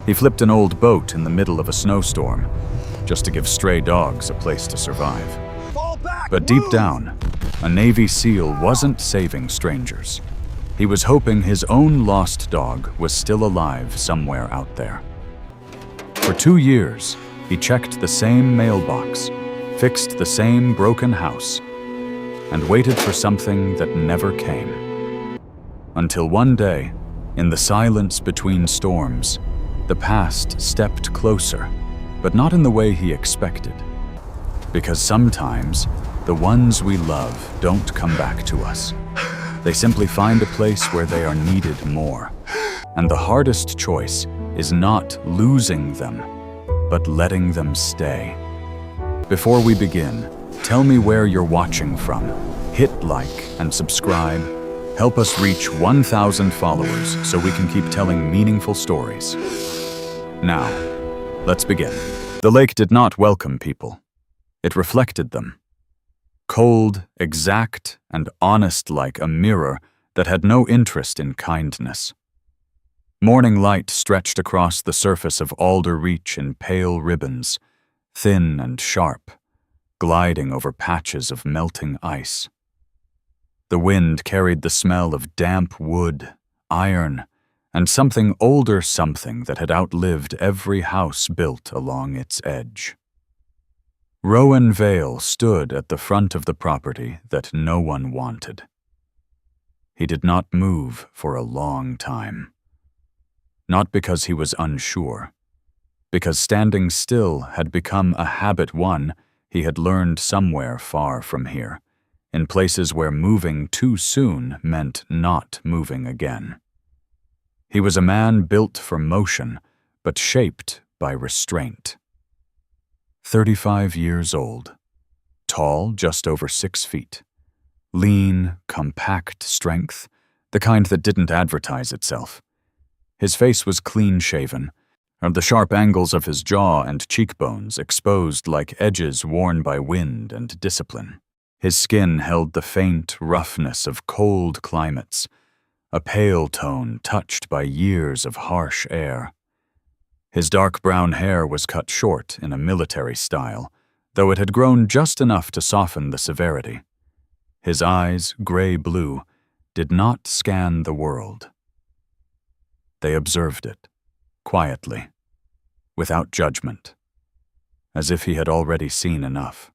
He flipped an old boat in the middle of a snowstorm, just to give stray dogs a place to survive. But deep down, a Navy SEAL wasn't saving strangers. He was hoping his own lost dog was still alive somewhere out there. For 2 years, he checked the same mailbox, fixed the same broken house, and waited for something that never came. Until one day, in the silence between storms, the past stepped closer, but not in the way he expected. Because sometimes, the ones we love don't come back to us. They simply find a place where they are needed more. And the hardest choice is not losing them, but letting them stay. Before we begin, tell me where you're watching from. Hit like and subscribe. Help us reach 1,000 followers so we can keep telling meaningful stories. Now, let's begin. The lake did not welcome people. It reflected them. Cold, exact, and honest like a mirror that had no interest in kindness. Morning light stretched across the surface of Alder Reach in pale ribbons, thin and sharp, gliding over patches of melting ice. The wind carried the smell of damp wood, iron, and something older something that had outlived every house built along its edge. Rowan Vale stood at the front of the property that no one wanted. He did not move for a long time. Not because he was unsure, because standing still had become a habit one he had learned somewhere far from here, in places where moving too soon meant not moving again. He was a man built for motion, but shaped by restraint. 35 years old, tall just over 6 feet, lean, compact strength, the kind that didn't advertise itself. His face was clean-shaven, and the sharp angles of his jaw and cheekbones exposed like edges worn by wind and discipline. His skin held the faint roughness of cold climates, a pale tone touched by years of harsh air. His dark brown hair was cut short in a military style, though it had grown just enough to soften the severity. His eyes, gray-blue, did not scan the world. They observed it, quietly, without judgment, as if he had already seen enough.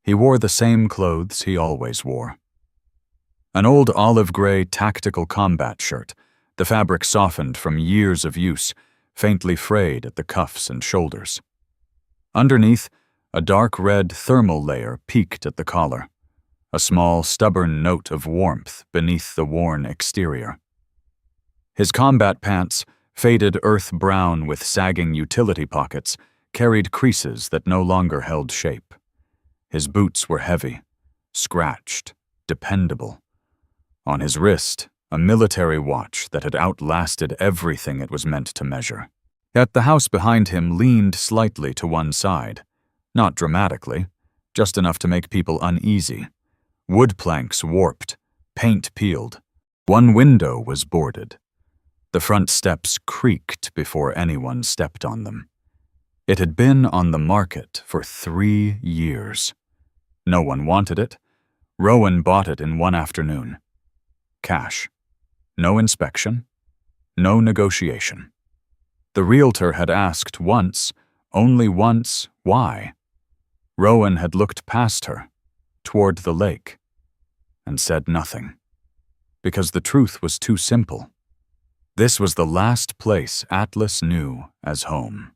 He wore the same clothes he always wore. An old olive-gray tactical combat shirt, the fabric softened from years of use, faintly frayed at the cuffs and shoulders. Underneath, a dark red thermal layer peaked at the collar, a small, stubborn note of warmth beneath the worn exterior. His combat pants, faded earth brown with sagging utility pockets, carried creases that no longer held shape. His boots were heavy, scratched, dependable. On his wrist, a military watch that had outlasted everything it was meant to measure. Yet the house behind him leaned slightly to one side, not dramatically, just enough to make people uneasy. Wood planks warped, paint peeled. One window was boarded. The front steps creaked before anyone stepped on them. It had been on the market for 3 years. No one wanted it. Rowan bought it in one afternoon. Cash. No inspection. No negotiation. The realtor had asked once, only once, why. Rowan had looked past her, toward the lake, and said nothing. Because the truth was too simple. This was the last place Atlas knew as home.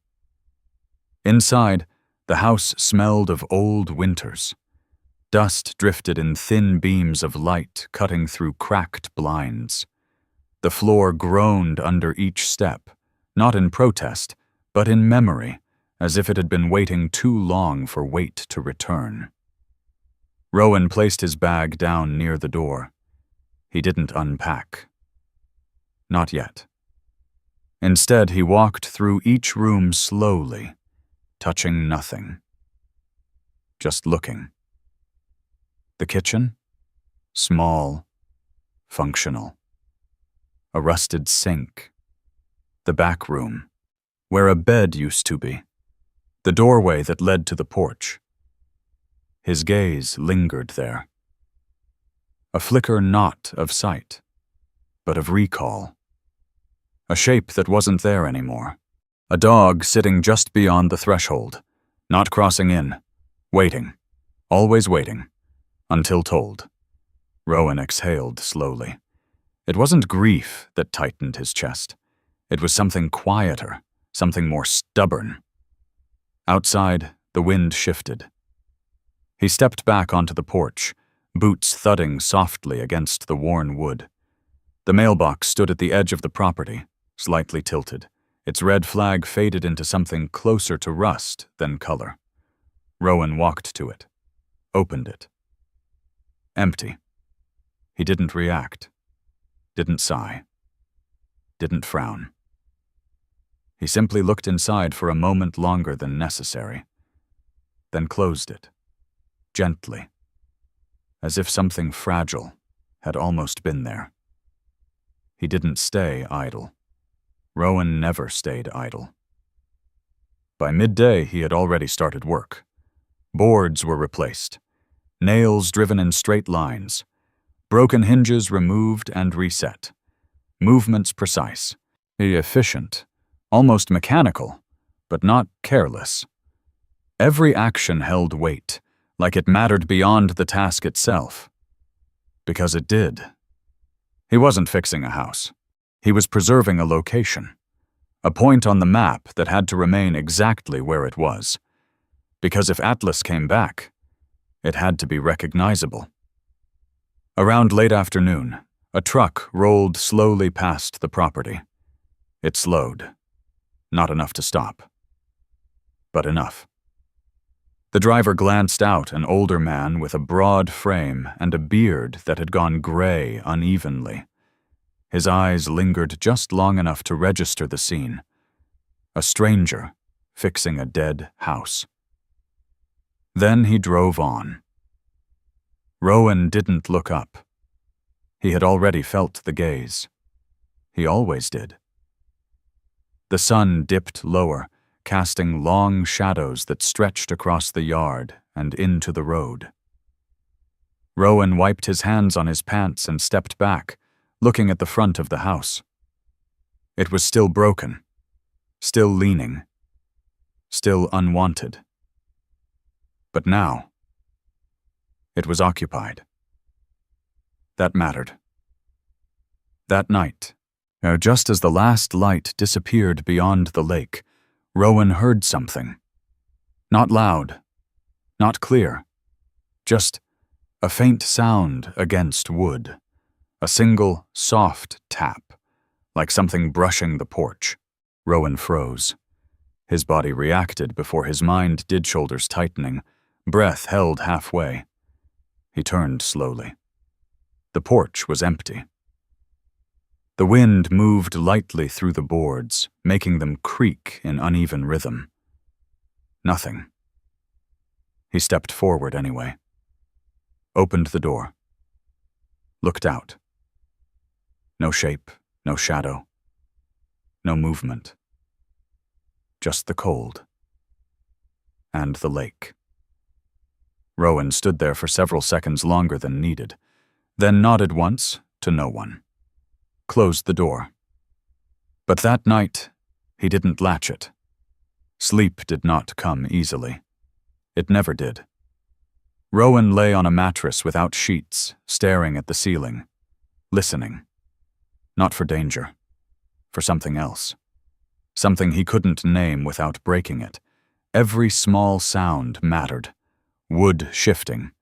Inside, the house smelled of old winters. Dust drifted in thin beams of light cutting through cracked blinds. The floor groaned under each step, not in protest, but in memory, as if it had been waiting too long for weight to return. Rowan placed his bag down near the door. He didn't unpack. Not yet. Instead, he walked through each room slowly, touching nothing. Just looking. The kitchen? Small, functional. A rusted sink. The back room, where a bed used to be. The doorway that led to the porch. His gaze lingered there. A flicker not of sight, but of recall. A shape that wasn't there anymore. A dog sitting just beyond the threshold, not crossing in, waiting, always waiting, until told. Rowan exhaled slowly. It wasn't grief that tightened his chest. It was something quieter, something more stubborn. Outside, the wind shifted. He stepped back onto the porch, boots thudding softly against the worn wood. The mailbox stood at the edge of the property, slightly tilted. Its red flag faded into something closer to rust than color. Rowan walked to it, opened it. Empty. He didn't react, didn't sigh, didn't frown. He simply looked inside for a moment longer than necessary, then closed it, gently, as if something fragile had almost been there. He didn't stay idle. Rowan never stayed idle. By midday, he had already started work. Boards were replaced, nails driven in straight lines, broken hinges removed and reset, movements precise, efficient, almost mechanical, but not careless. Every action held weight, like it mattered beyond the task itself. Because it did. He wasn't fixing a house. He was preserving a location, a point on the map that had to remain exactly where it was. Because if Atlas came back, it had to be recognizable. Around late afternoon, a truck rolled slowly past the property. It slowed. Not enough to stop. But enough. The driver glanced out, an older man with a broad frame and a beard that had gone gray unevenly. His eyes lingered just long enough to register the scene. A stranger fixing a dead house. Then he drove on. Rowan didn't look up. He had already felt the gaze. He always did. The sun dipped lower, casting long shadows that stretched across the yard and into the road. Rowan wiped his hands on his pants and stepped back, looking at the front of the house. It was still broken, still leaning, still unwanted. But now, it was occupied. That mattered. That night, just as the last light disappeared beyond the lake, Rowan heard something. Not loud, not clear, just a faint sound against wood, a single soft tap, like something brushing the porch. Rowan froze. His body reacted before his mind did, shoulders tightening, breath held halfway. He turned slowly. The porch was empty. The wind moved lightly through the boards, making them creak in uneven rhythm. Nothing. He stepped forward anyway. Opened the door. Looked out. No shape, no shadow. No movement. Just the cold. And the lake. Rowan stood there for several seconds longer than needed, then nodded once to no one. Closed the door. But that night, he didn't latch it. Sleep did not come easily. It never did. Rowan lay on a mattress without sheets, staring at the ceiling, listening. Not for danger, for something else. Something he couldn't name without breaking it. Every small sound mattered. Wood shifting,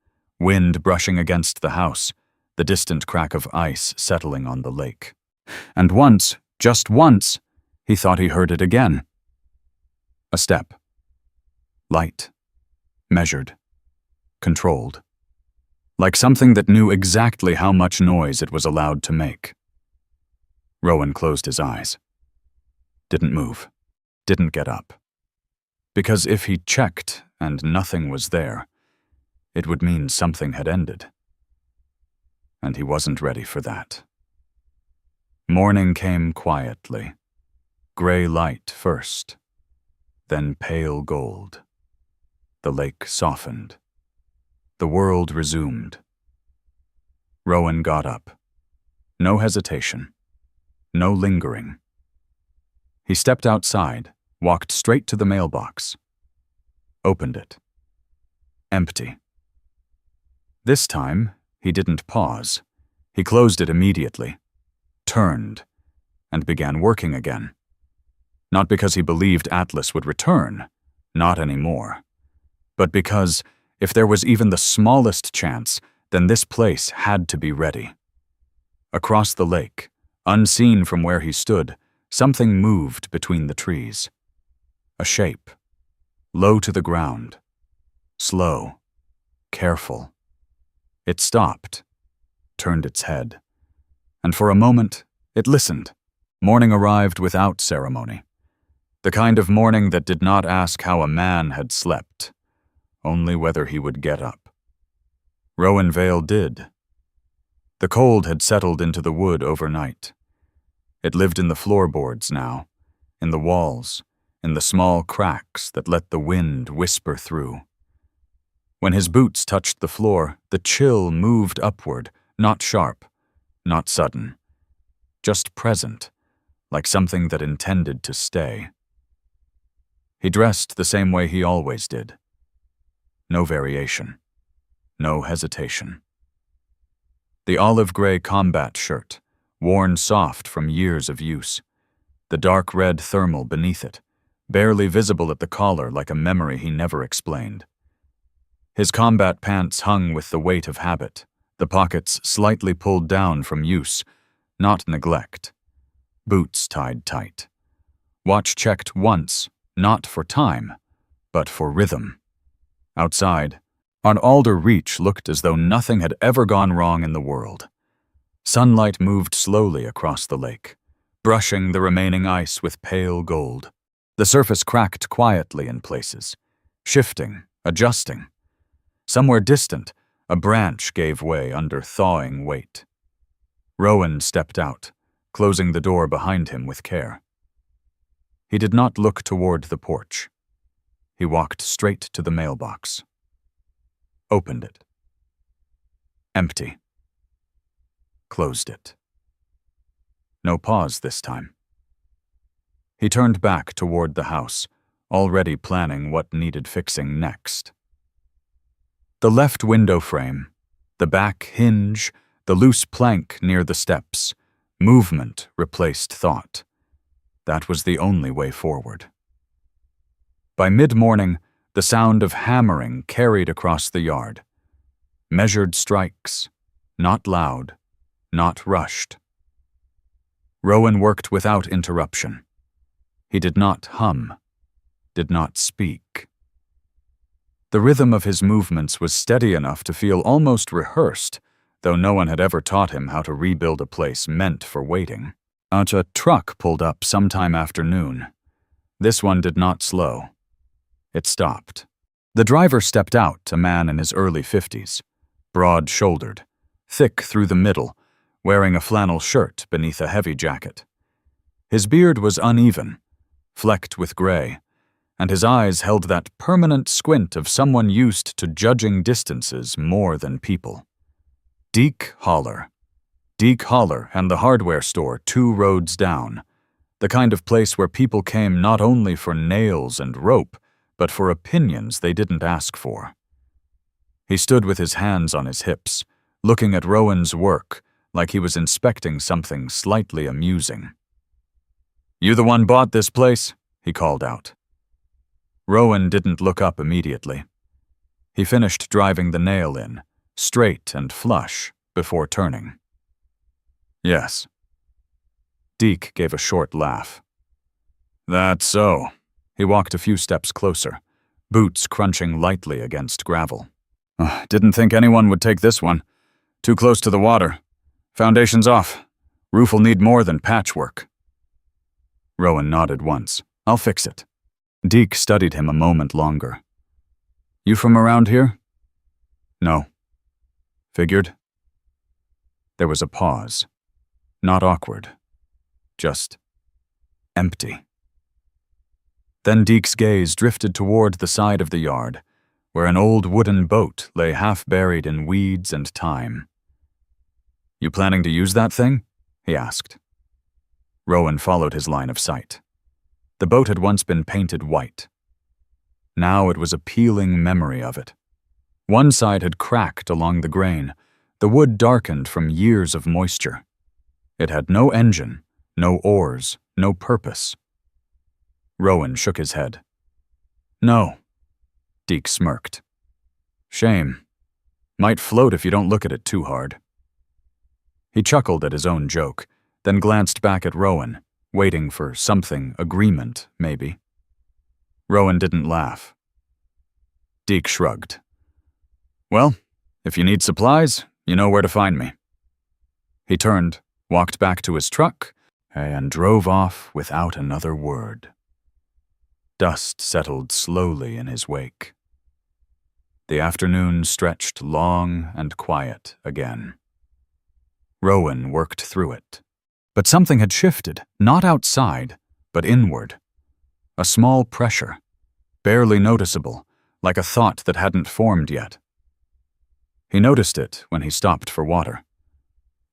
wind brushing against the house, the distant crack of ice settling on the lake. And once, just once, he thought he heard it again. A step. Light. Measured. Controlled. Like something that knew exactly how much noise it was allowed to make. Rowan closed his eyes. Didn't move. Didn't get up. Because if he checked and nothing was there, it would mean something had ended. And he wasn't ready for that. Morning came quietly. Gray light first, then pale gold. The lake softened. The world resumed. Rowan got up. No hesitation. No lingering. He stepped outside, walked straight to the mailbox. Opened it. Empty. This time, he didn't pause. He closed it immediately, turned, and began working again. Not because he believed Atlas would return, not anymore, but because if there was even the smallest chance, then this place had to be ready. Across the lake, unseen from where he stood, something moved between the trees. A shape, low to the ground, slow, careful. It stopped, turned its head, and for a moment it listened. Morning arrived without ceremony. The kind of morning that did not ask how a man had slept, only whether he would get up. Rowan Vale did. The cold had settled into the wood overnight. It lived in the floorboards now, in the walls, in the small cracks that let the wind whisper through. When his boots touched the floor, the chill moved upward, not sharp, not sudden, just present, like something that intended to stay. He dressed the same way he always did. No variation, no hesitation. The olive-gray combat shirt, worn soft from years of use, the dark red thermal beneath it, barely visible at the collar like a memory he never explained. His combat pants hung with the weight of habit, the pockets slightly pulled down from use, not neglect. Boots tied tight. Watch checked once, not for time, but for rhythm. Outside, on Alder Reach looked as though nothing had ever gone wrong in the world. Sunlight moved slowly across the lake, brushing the remaining ice with pale gold. The surface cracked quietly in places, shifting, adjusting. Somewhere distant, a branch gave way under thawing weight. Rowan stepped out, closing the door behind him with care. He did not look toward the porch. He walked straight to the mailbox. Opened it. Empty. Closed it. No pause this time. He turned back toward the house, already planning what needed fixing next. The left window frame, the back hinge, the loose plank near the steps, movement replaced thought. That was the only way forward. By mid-morning, the sound of hammering carried across the yard. Measured strikes, not loud, not rushed. Rowan worked without interruption. He did not hum, did not speak. The rhythm of his movements was steady enough to feel almost rehearsed, though no one had ever taught him how to rebuild a place meant for waiting. A truck pulled up sometime after noon. This one did not slow. It stopped. The driver stepped out, a man in his early 50s, broad-shouldered, thick through the middle, wearing a flannel shirt beneath a heavy jacket. His beard was uneven, flecked with gray, and his eyes held that permanent squint of someone used to judging distances more than people. Deke Holler. Deke Holler and the hardware store 2 roads down, the kind of place where people came not only for nails and rope, but for opinions they didn't ask for. He stood with his hands on his hips, looking at Rowan's work like he was inspecting something slightly amusing. "You the one bought this place?" he called out. Rowan didn't look up immediately. He finished driving the nail in, straight and flush, before turning. "Yes." Deke gave a short laugh. "That's so." He walked a few steps closer, boots crunching lightly against gravel. "Didn't think anyone would take this one. Too close to the water. Foundation's off. Roof'll need more than patchwork." Rowan nodded once. "I'll fix it." Deke studied him a moment longer. "You from around here?" "No." "Figured." There was a pause. Not awkward. Just empty. Then Deke's gaze drifted toward the side of the yard, where an old wooden boat lay half buried in weeds and thyme. "You planning to use that thing?" he asked. Rowan followed his line of sight. The boat had once been painted white. Now it was a peeling memory of it. One side had cracked along the grain, the wood darkened from years of moisture. It had no engine, no oars, no purpose. Rowan shook his head. "No." Deke smirked. "Shame. Might float if you don't look at it too hard." He chuckled at his own joke, then glanced back at Rowan, waiting for something, agreement, maybe. Rowan didn't laugh. Deke shrugged. "Well, if you need supplies, you know where to find me." He turned, walked back to his truck, and drove off without another word. Dust settled slowly in his wake. The afternoon stretched long and quiet again. Rowan worked through it. But something had shifted, not outside, but inward. A small pressure, barely noticeable, like a thought that hadn't formed yet. He noticed it when he stopped for water.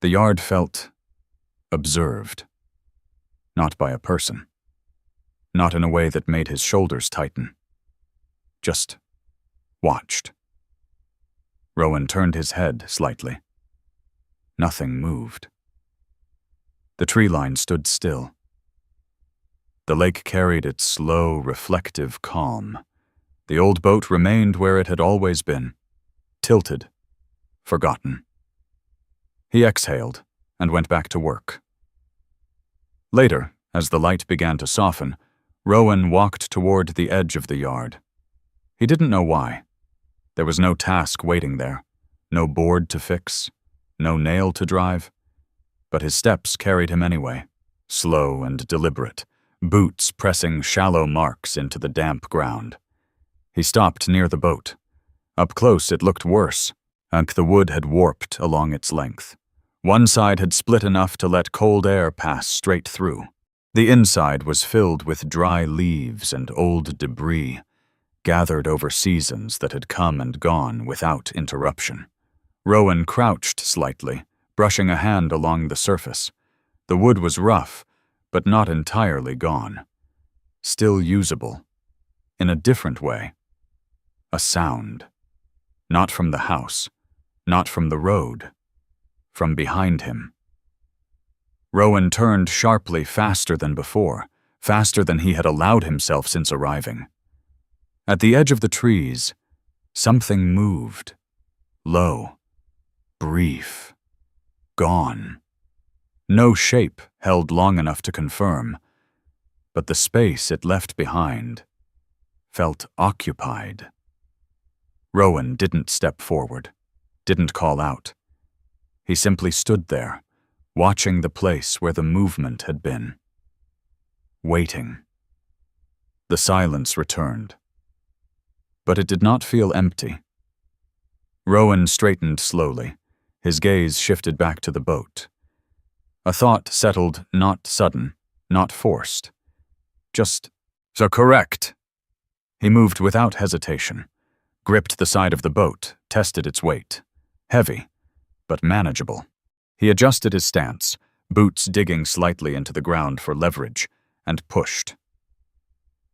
The yard felt observed. Not by a person. Not in a way that made his shoulders tighten. Just watched. Rowan turned his head slightly. Nothing moved. The tree line stood still. The lake carried its slow, reflective calm. The old boat remained where it had always been, tilted, forgotten. He exhaled and went back to work. Later, as the light began to soften, Rowan walked toward the edge of the yard. He didn't know why. There was no task waiting there, no board to fix, no nail to drive. But his steps carried him anyway, slow and deliberate, boots pressing shallow marks into the damp ground. He stopped near the boat. Up close it looked worse, and the wood had warped along its length. One side had split enough to let cold air pass straight through. The inside was filled with dry leaves and old debris, gathered over seasons that had come and gone without interruption. Rowan crouched slightly, brushing a hand along the surface. The wood was rough, but not entirely gone. Still usable. In a different way. A sound. Not from the house. Not from the road. From behind him. Rowan turned sharply, faster than before, faster than he had allowed himself since arriving. At the edge of the trees, something moved. Low. Brief. Gone. No shape held long enough to confirm, but the space it left behind felt occupied. Rowan didn't step forward, didn't call out. He simply stood there, watching the place where the movement had been. Waiting. The silence returned. But it did not feel empty. Rowan straightened slowly. His gaze shifted back to the boat. A thought settled, not sudden, not forced. Just, "So correct." He moved without hesitation, gripped the side of the boat, tested its weight. Heavy, but manageable. He adjusted his stance, boots digging slightly into the ground for leverage, and pushed.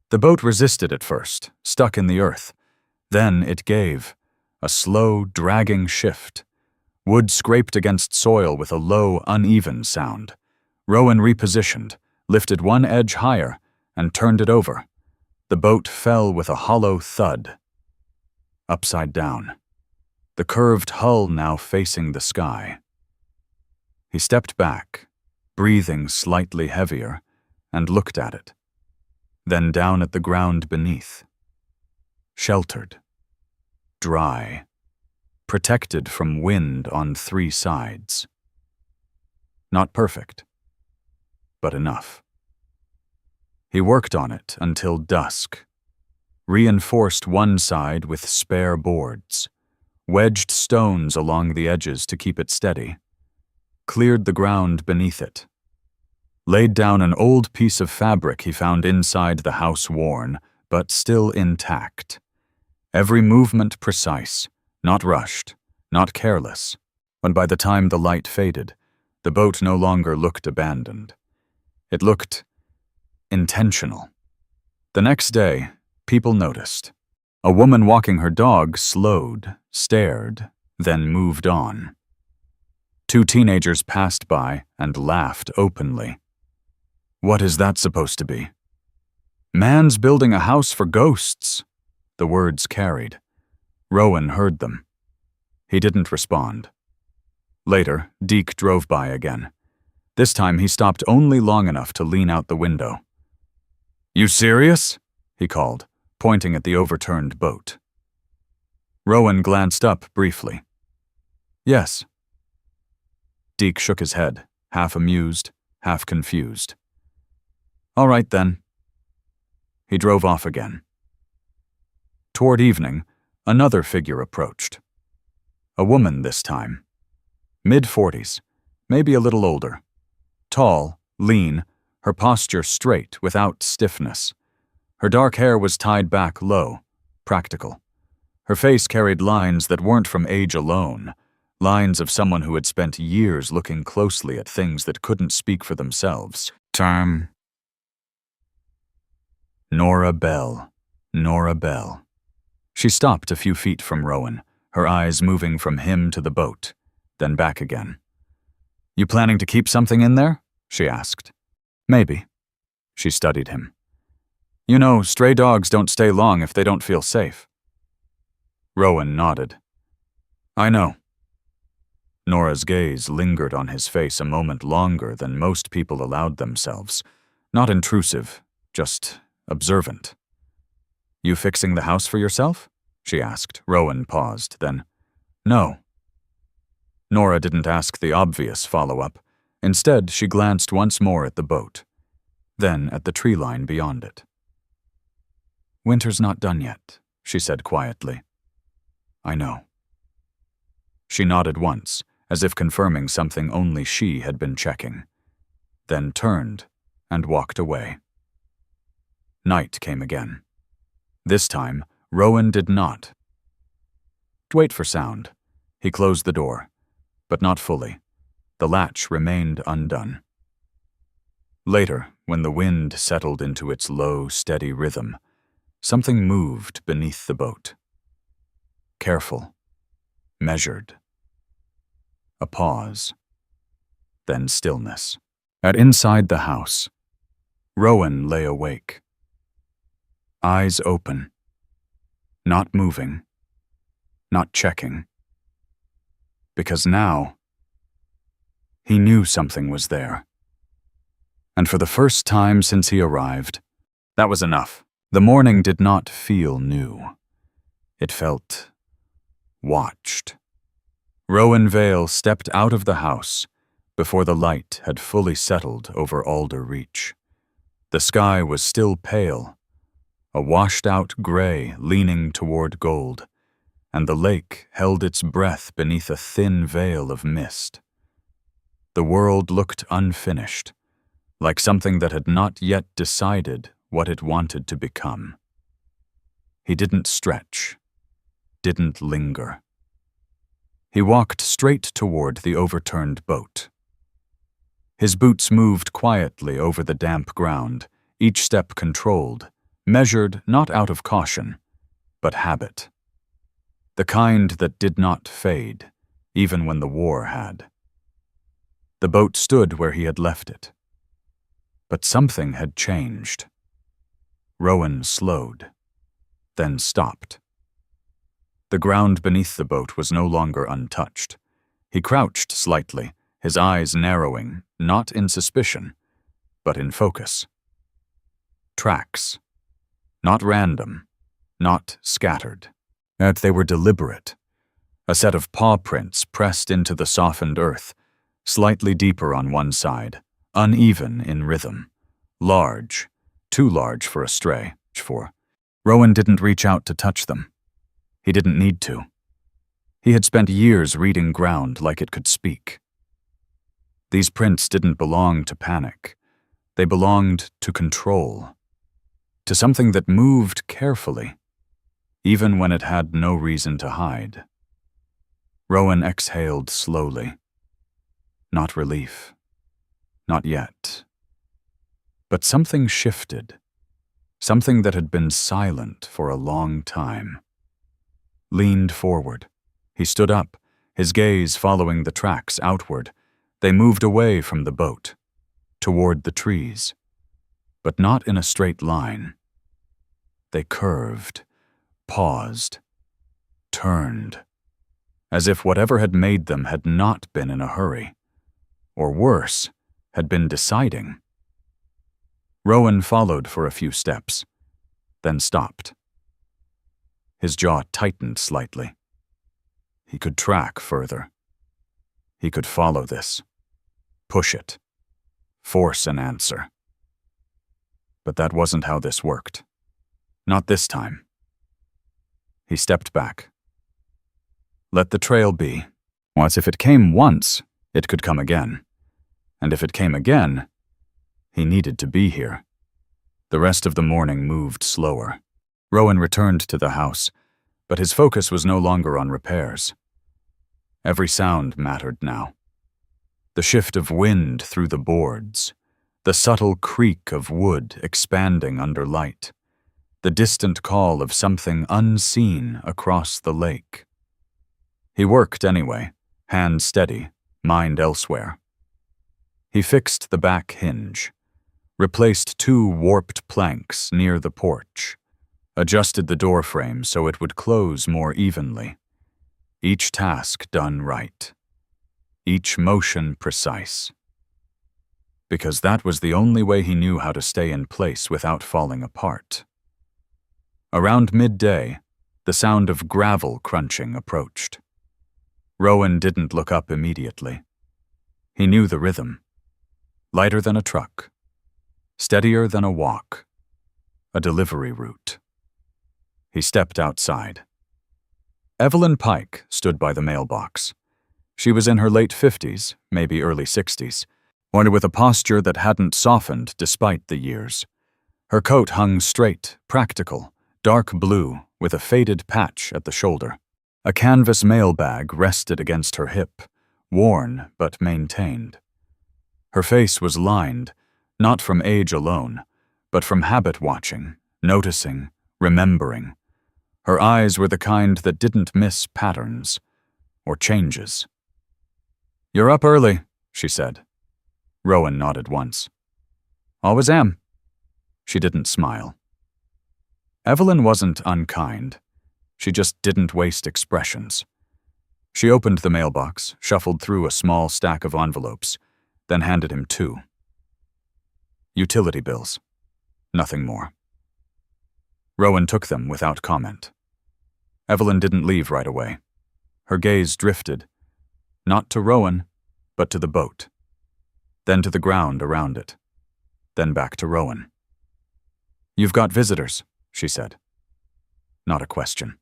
The boat resisted at first, stuck in the earth. Then it gave, a slow, dragging shift. Wood scraped against soil with a low, uneven sound. Rowan repositioned, lifted one edge higher, and turned it over. The boat fell with a hollow thud. Upside down. The curved hull now facing the sky. He stepped back, breathing slightly heavier, and looked at it. Then down at the ground beneath. Sheltered. Dry. Protected from wind on 3 sides. Not perfect, but enough. He worked on it until dusk, reinforced one side with spare boards, wedged stones along the edges to keep it steady, cleared the ground beneath it. laid down an old piece of fabric he found inside the house, worn, but still intact. Every movement precise, not rushed, not careless. And by the time the light faded, the boat no longer looked abandoned. It looked intentional. The next day, people noticed. A woman walking her dog slowed, stared, then moved on. Two teenagers passed by and laughed openly. What is that supposed to be? Man's building a house for ghosts, the words carried. Rowan heard them. He didn't respond. Later, Deke drove by again. This time he stopped only long enough to lean out the window. You serious? He called, pointing at the overturned boat. Rowan glanced up briefly. Yes. Deke shook his head, half amused, half confused. All right then. He drove off again. Toward evening, another figure approached. A woman this time. Mid-40s, maybe a little older. Tall, lean, her posture straight without stiffness. Her dark hair was tied back low, practical. Her face carried lines that weren't from age alone, lines of someone who had spent years looking closely at things that couldn't speak for themselves. Nora Bell. Nora Bell. She stopped a few feet from Rowan, her eyes moving from him to the boat, then back again. You planning to keep something in there? She asked. Maybe. She studied him. You know, stray dogs don't stay long if they don't feel safe. Rowan nodded. I know. Nora's gaze lingered on his face a moment longer than most people allowed themselves. Not intrusive, just observant. You fixing the house for yourself? She asked. Rowan paused, then, no. Nora didn't ask the obvious follow-up. Instead, she glanced once more at the boat, then at the tree line beyond it. Winter's not done yet, she said quietly. I know. She nodded once, as if confirming something only she had been checking, then turned and walked away. Night came again. This time, Rowan did not wait for sound. He closed the door, but not fully. The latch remained undone. Later, when the wind settled into its low, steady rhythm, something moved beneath the boat. Careful, measured. A pause, then stillness. Inside the house, Rowan lay awake. Eyes open, not moving, not checking. Because now, he knew something was there. And for the first time since he arrived, that was enough. The morning did not feel new. It felt watched. Rowan Vale stepped out of the house before the light had fully settled over Alder Reach. The sky was still pale, a washed-out gray leaning toward gold, and the lake held its breath beneath a thin veil of mist. The world looked unfinished, like something that had not yet decided what it wanted to become. He didn't stretch, didn't linger. He walked straight toward the overturned boat. His boots moved quietly over the damp ground, each step controlled, measured not out of caution, but habit. The kind that did not fade, even when the war had. The boat stood where he had left it. But something had changed. Rowan slowed, then stopped. The ground beneath the boat was no longer untouched. He crouched slightly, his eyes narrowing, not in suspicion, but in focus. Tracks. Not random, not scattered. Yet they were deliberate. A set of paw prints pressed into the softened earth, slightly deeper on one side, uneven in rhythm. Large, too large for a stray. Rowan didn't reach out to touch them. He didn't need to. He had spent years reading ground like it could speak. These prints didn't belong to panic, They belonged to control, to something that moved carefully, even when it had no reason to hide. Rowan exhaled slowly. Not relief. Not yet. But something shifted. Something that had been silent for a long time. Leaned forward. He stood up, his gaze following the tracks outward. They moved away from the boat, toward the trees, but not in a straight line. They curved, paused, turned, as if whatever had made them had not been in a hurry, or worse, had been deciding. Rowan followed for a few steps, then stopped. His jaw tightened slightly. He could track further. He could follow this, push it, force an answer. But that wasn't how this worked. Not this time. He stepped back. Let the trail be. Once if it came once, it could come again. And if it came again, he needed to be here. The rest of the morning moved slower. Rowan returned to the house, but his focus was no longer on repairs. Every sound mattered now. The shift of wind through the boards, the subtle creak of wood expanding under light, the distant call of something unseen across the lake. He worked anyway, hand steady, mind elsewhere. He fixed the back hinge, replaced 2 warped planks near the porch, adjusted the door frame so it would close more evenly. Each task done right. Each motion precise. Because that was the only way he knew how to stay in place without falling apart. Around midday, the sound of gravel crunching approached. Rowan didn't look up immediately. He knew the rhythm. Lighter than a truck. Steadier than a walk. A delivery route. He stepped outside. Evelyn Pike stood by the mailbox. She was in her late 50s, maybe early 60s, and with a posture that hadn't softened despite the years. Her coat hung straight, practical, dark blue with a faded patch at the shoulder. A canvas mailbag rested against her hip, worn but maintained. Her face was lined, not from age alone, but from habit watching, noticing, remembering. Her eyes were the kind that didn't miss patterns or changes. "You're up early," she said. Rowan nodded once. "Always am." She didn't smile. Evelyn wasn't unkind. She just didn't waste expressions. She opened the mailbox, shuffled through a small stack of envelopes, then handed him 2. Utility bills. Nothing more. Rowan took them without comment. Evelyn didn't leave right away. Her gaze drifted, not to Rowan, but to the boat, then to the ground around it, then back to Rowan. "You've got visitors," she said. Not a question.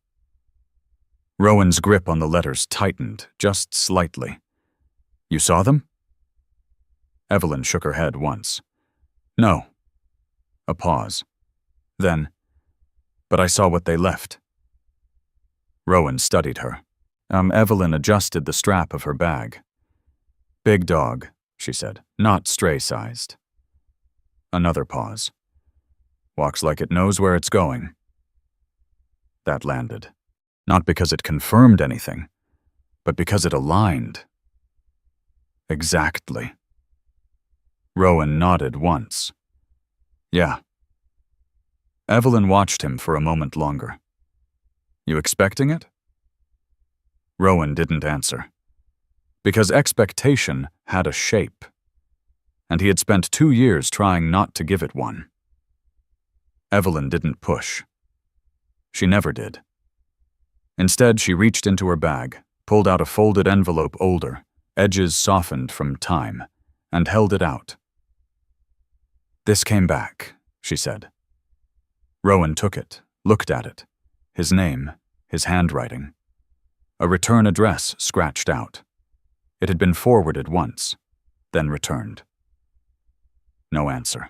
Rowan's grip on the letters tightened, just slightly. "You saw them?" Evelyn shook her head once. "No." A pause. Then, "But I saw what they left." Rowan studied her. Evelyn adjusted the strap of her bag. "Big dog," she said, "not stray-sized." Another pause. "Walks like it knows where it's going." That landed. Not because it confirmed anything, but because it aligned. Exactly. Rowan nodded once. "Yeah." Evelyn watched him for a moment longer. "You expecting it?" Rowan didn't answer. Because expectation had a shape, and he had spent 2 years trying not to give it one. Evelyn didn't push. She never did. Instead, she reached into her bag, pulled out a folded envelope older, edges softened from time, and held it out. "This came back," she said. Rowan took it, looked at it. His name, his handwriting. A return address scratched out. It had been forwarded once, then returned. No answer.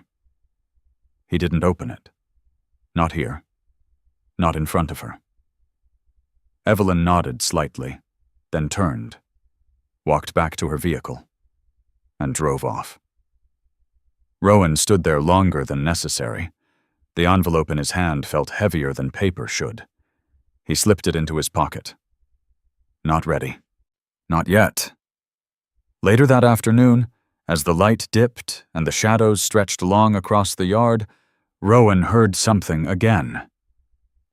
He didn't open it. Not here. Not in front of her. Evelyn nodded slightly, then turned, walked back to her vehicle, and drove off. Rowan stood there longer than necessary. The envelope in his hand felt heavier than paper should. He slipped it into his pocket. Not ready. Not yet. Later that afternoon, as the light dipped and the shadows stretched long across the yard, Rowan heard something again.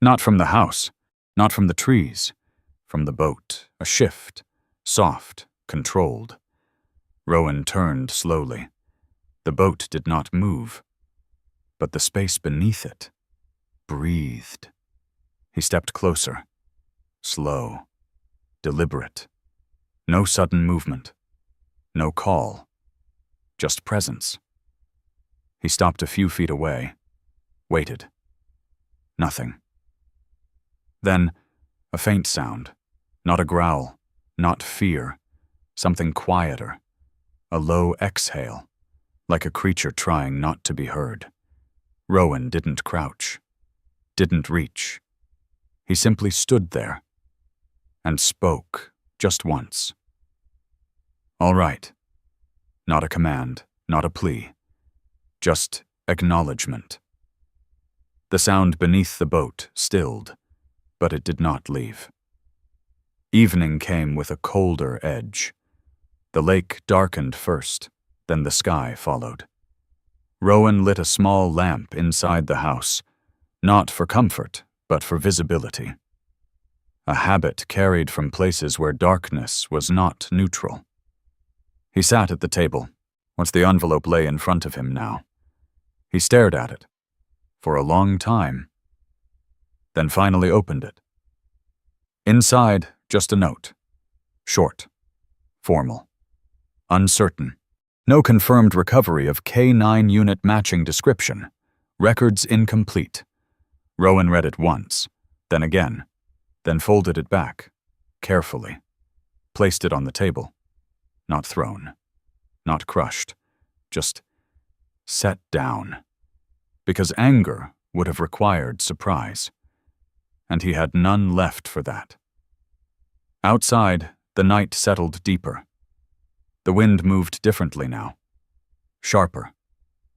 Not from the house, not from the trees, from the boat, a shift, soft, controlled. Rowan turned slowly. The boat did not move, but the space beneath it breathed. He stepped closer, slow, deliberate. No sudden movement, no call, just presence. He stopped a few feet away, waited. Nothing. Then, a faint sound, not a growl, not fear, something quieter, a low exhale, like a creature trying not to be heard. Rowan didn't crouch, didn't reach. He simply stood there and spoke just once. All right. Not a command, not a plea, just acknowledgement. The sound beneath the boat stilled, but it did not leave. Evening came with a colder edge. The lake darkened first, then the sky followed. Rowan lit a small lamp inside the house, not for comfort, but for visibility. A habit carried from places where darkness was not neutral. He sat at the table, once the envelope lay in front of him now. He stared at it, for a long time, then finally opened it. Inside, just a note. Short, formal, uncertain. No confirmed recovery of K9 unit matching description. Records incomplete. Rowan read it once, then again, then folded it back, carefully. Placed it on the table. Not thrown, not crushed, just set down. Because anger would have required surprise, and he had none left for that. Outside, the night settled deeper. The wind moved differently now. Sharper,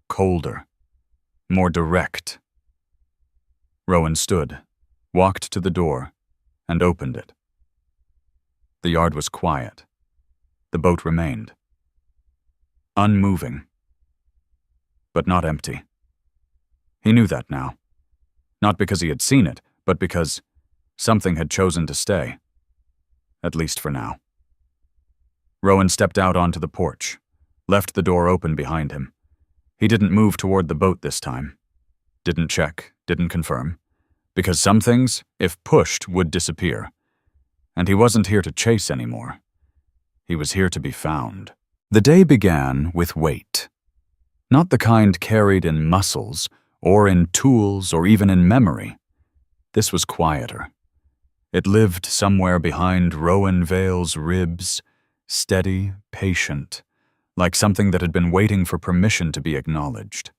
colder, more direct. Rowan stood, walked to the door, and opened it. The yard was quiet. The boat remained. Unmoving, but not empty. He knew that now. Not because he had seen it, but because something had chosen to stay. At least for now. Rowan stepped out onto the porch, left the door open behind him. He didn't move toward the boat this time. Didn't check, didn't confirm. Because some things, if pushed, would disappear. And he wasn't here to chase anymore. He was here to be found. The day began with weight. Not the kind carried in muscles, or in tools, or even in memory. This was quieter. It lived somewhere behind Rowan Vale's ribs, steady, patient, like something that had been waiting for permission to be acknowledged.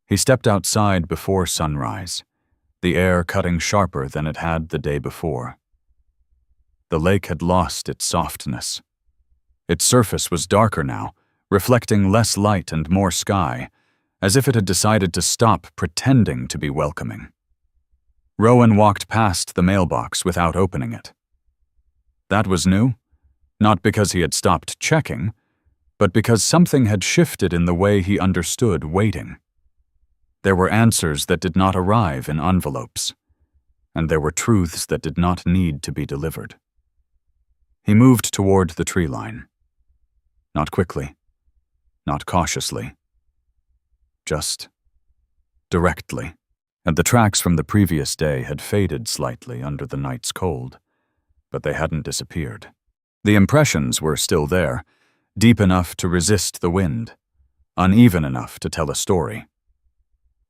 He stepped outside before sunrise, the air cutting sharper than it had the day before. The lake had lost its softness. Its surface was darker now, reflecting less light and more sky, as if it had decided to stop pretending to be welcoming. Rowan walked past the mailbox without opening it. That was new, not because he had stopped checking, but because something had shifted in the way he understood waiting. There were answers that did not arrive in envelopes, and there were truths that did not need to be delivered. He moved toward the tree line. Not quickly, not cautiously, just directly. And the tracks from the previous day had faded slightly under the night's cold, but they hadn't disappeared. The impressions were still there, deep enough to resist the wind, uneven enough to tell a story.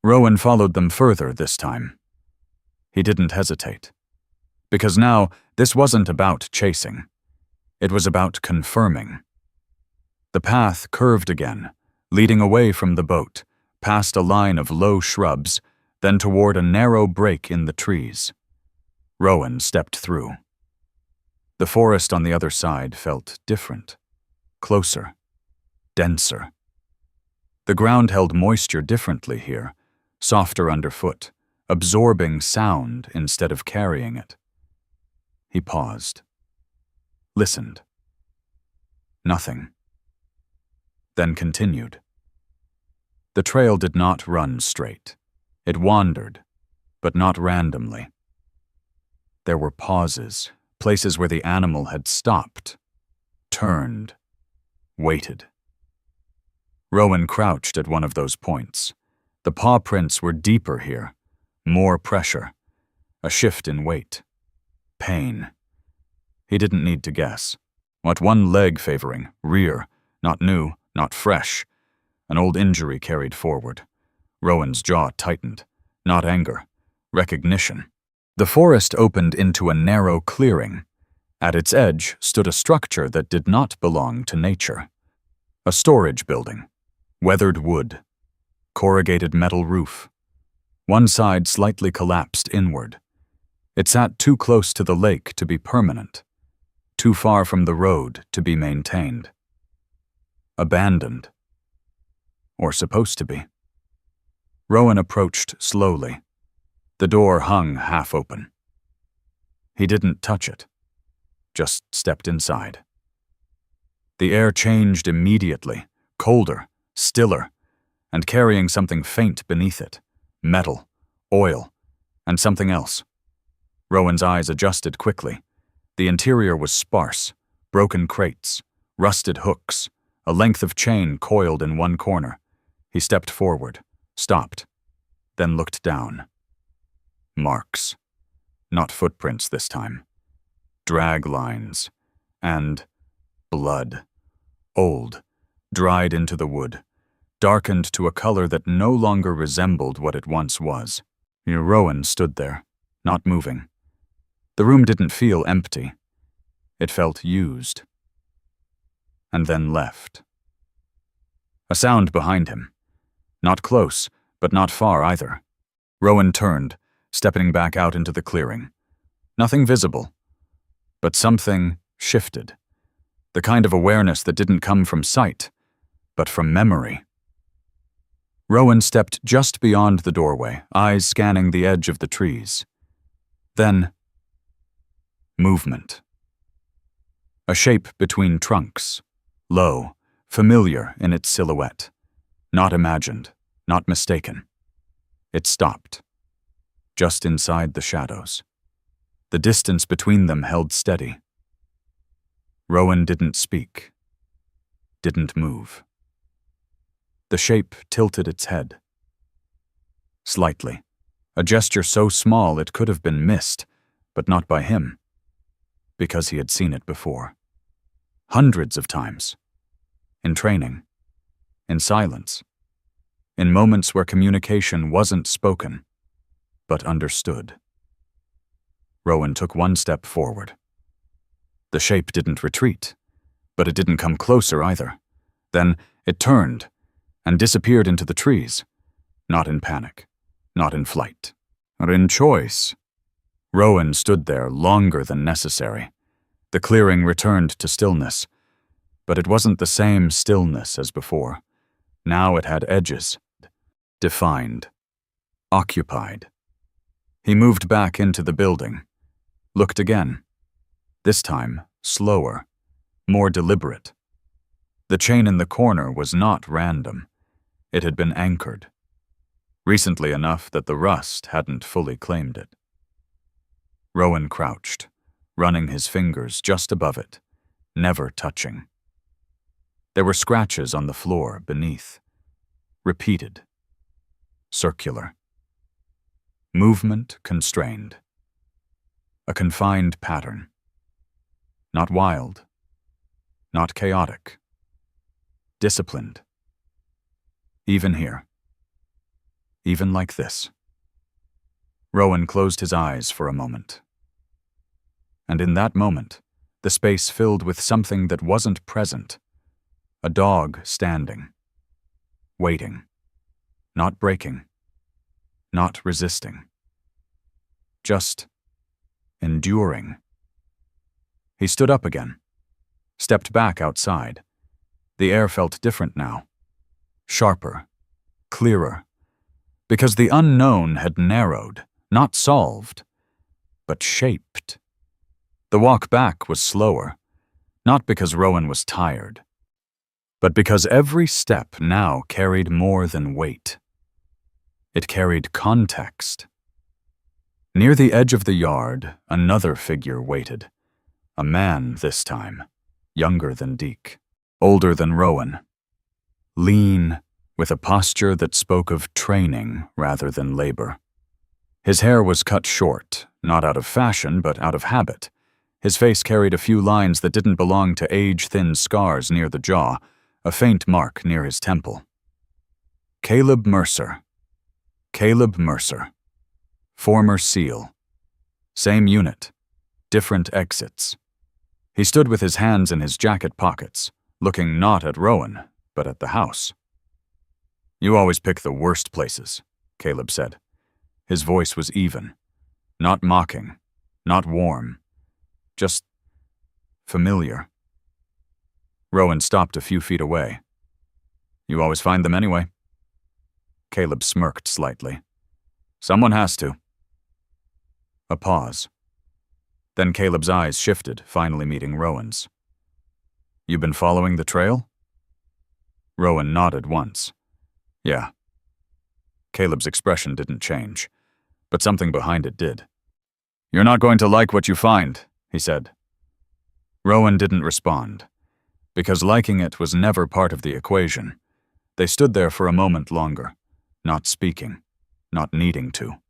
Rowan followed them further this time. He didn't hesitate, because now this wasn't about chasing. It was about confirming. The path curved again, leading away from the boat, past a line of low shrubs, then toward a narrow break in the trees. Rowan stepped through. The forest on the other side felt different, closer, denser. The ground held moisture differently here, softer underfoot, absorbing sound instead of carrying it. He paused, listened. Nothing. Then continued. The trail did not run straight. It wandered, but not randomly. There were pauses, places where the animal had stopped, turned, waited. Rowan crouched at one of those points. The paw prints were deeper here, more pressure, a shift in weight, pain. He didn't need to guess. What one leg favoring, rear, not new, not fresh, an old injury carried forward. Rowan's jaw tightened, not anger, recognition. The forest opened into a narrow clearing. At its edge stood a structure that did not belong to nature. A storage building, weathered wood, corrugated metal roof. One side slightly collapsed inward. It sat too close to the lake to be permanent, too far from the road to be maintained. Abandoned. Or supposed to be. Rowan approached slowly. The door hung half open. He didn't touch it, just stepped inside. The air changed immediately, colder, stiller, and carrying something faint beneath it, metal, oil, and something else. Rowan's eyes adjusted quickly. The interior was sparse, broken crates, rusted hooks, a length of chain coiled in one corner. He stepped forward, stopped, then looked down. Marks. Not footprints this time. Drag lines. And blood. Old, dried into the wood, darkened to a color that no longer resembled what it once was. Rowan stood there, not moving. The room didn't feel empty. It felt used. And then left. A sound behind him. Not close, but not far either. Rowan turned, stepping back out into the clearing. Nothing visible. But something shifted. The kind of awareness that didn't come from sight, but from memory. Rowan stepped just beyond the doorway, eyes scanning the edge of the trees. Then, movement. A shape between trunks, low, familiar in its silhouette. Not imagined, not mistaken. It stopped, just inside the shadows. The distance between them held steady. Rowan didn't speak, didn't move. The shape tilted its head. Slightly, a gesture so small it could have been missed, but not by him, because he had seen it before. Hundreds of times. In training. In silence. In moments where communication wasn't spoken, but understood. Rowan took one step forward. The shape didn't retreat, but it didn't come closer either. Then it turned and disappeared into the trees, not in panic, not in flight, but in choice. Rowan stood there longer than necessary. The clearing returned to stillness, but it wasn't the same stillness as before. Now it had edges, defined, occupied. He moved back into the building, looked again, this time slower, more deliberate. The chain in the corner was not random. It had been anchored, recently enough that the rust hadn't fully claimed it. Rowan crouched, running his fingers just above it, never touching. There were scratches on the floor beneath, repeated, circular. Movement constrained. A confined pattern. Not wild, not chaotic. Disciplined. Even here. Even like this. Rowan closed his eyes for a moment. And in that moment, the space filled with something that wasn't present. A dog standing. waiting, not breaking, not resisting. Just enduring. He stood up again, stepped back outside. The air felt different now, sharper, clearer, because the unknown had narrowed, not solved, but shaped. The walk back was slower, not because Rowan was tired, but because every step now carried more than weight. It carried context. Near the edge of the yard, another figure waited. A man this time, younger than Deke, older than Rowan. Lean, with a posture that spoke of training rather than labor. His hair was cut short, not out of fashion, but out of habit. His face carried a few lines that didn't belong to age-thin scars near the jaw, a faint mark near his temple. Caleb Mercer. Caleb Mercer. Former SEAL. Same unit. Different exits. He stood with his hands in his jacket pockets, looking not at Rowan, but at the house. "You always pick the worst places," Caleb said. His voice was even, not mocking, not warm, just familiar. Rowan stopped a few feet away. "You always find them anyway." Caleb smirked slightly. "Someone has to." A pause. Then Caleb's eyes shifted, finally meeting Rowan's. "You been following the trail?" Rowan nodded once. "Yeah." Caleb's expression didn't change, but something behind it did. "You're not going to like what you find," he said. Rowan didn't respond, because liking it was never part of the equation. They stood there for a moment longer, not speaking, not needing to.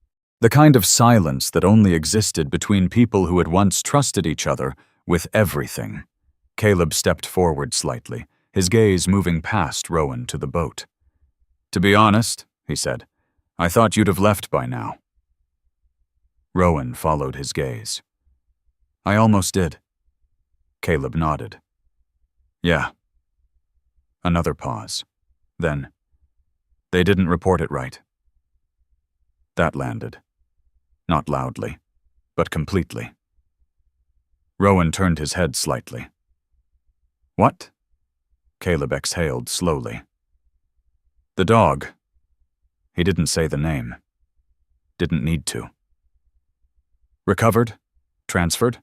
The kind of silence that only existed between people who had once trusted each other with everything. Caleb stepped forward slightly, his gaze moving past Rowan to the boat. "To be honest," he said, "I thought you'd have left by now." Rowan followed his gaze. "I almost did." Caleb nodded. "Yeah." Another pause. Then, "They didn't report it right." That landed. Not loudly, but completely. Rowan turned his head slightly. "What?" Caleb exhaled slowly. "The dog." He didn't say the name. Didn't need to. "Recovered, transferred,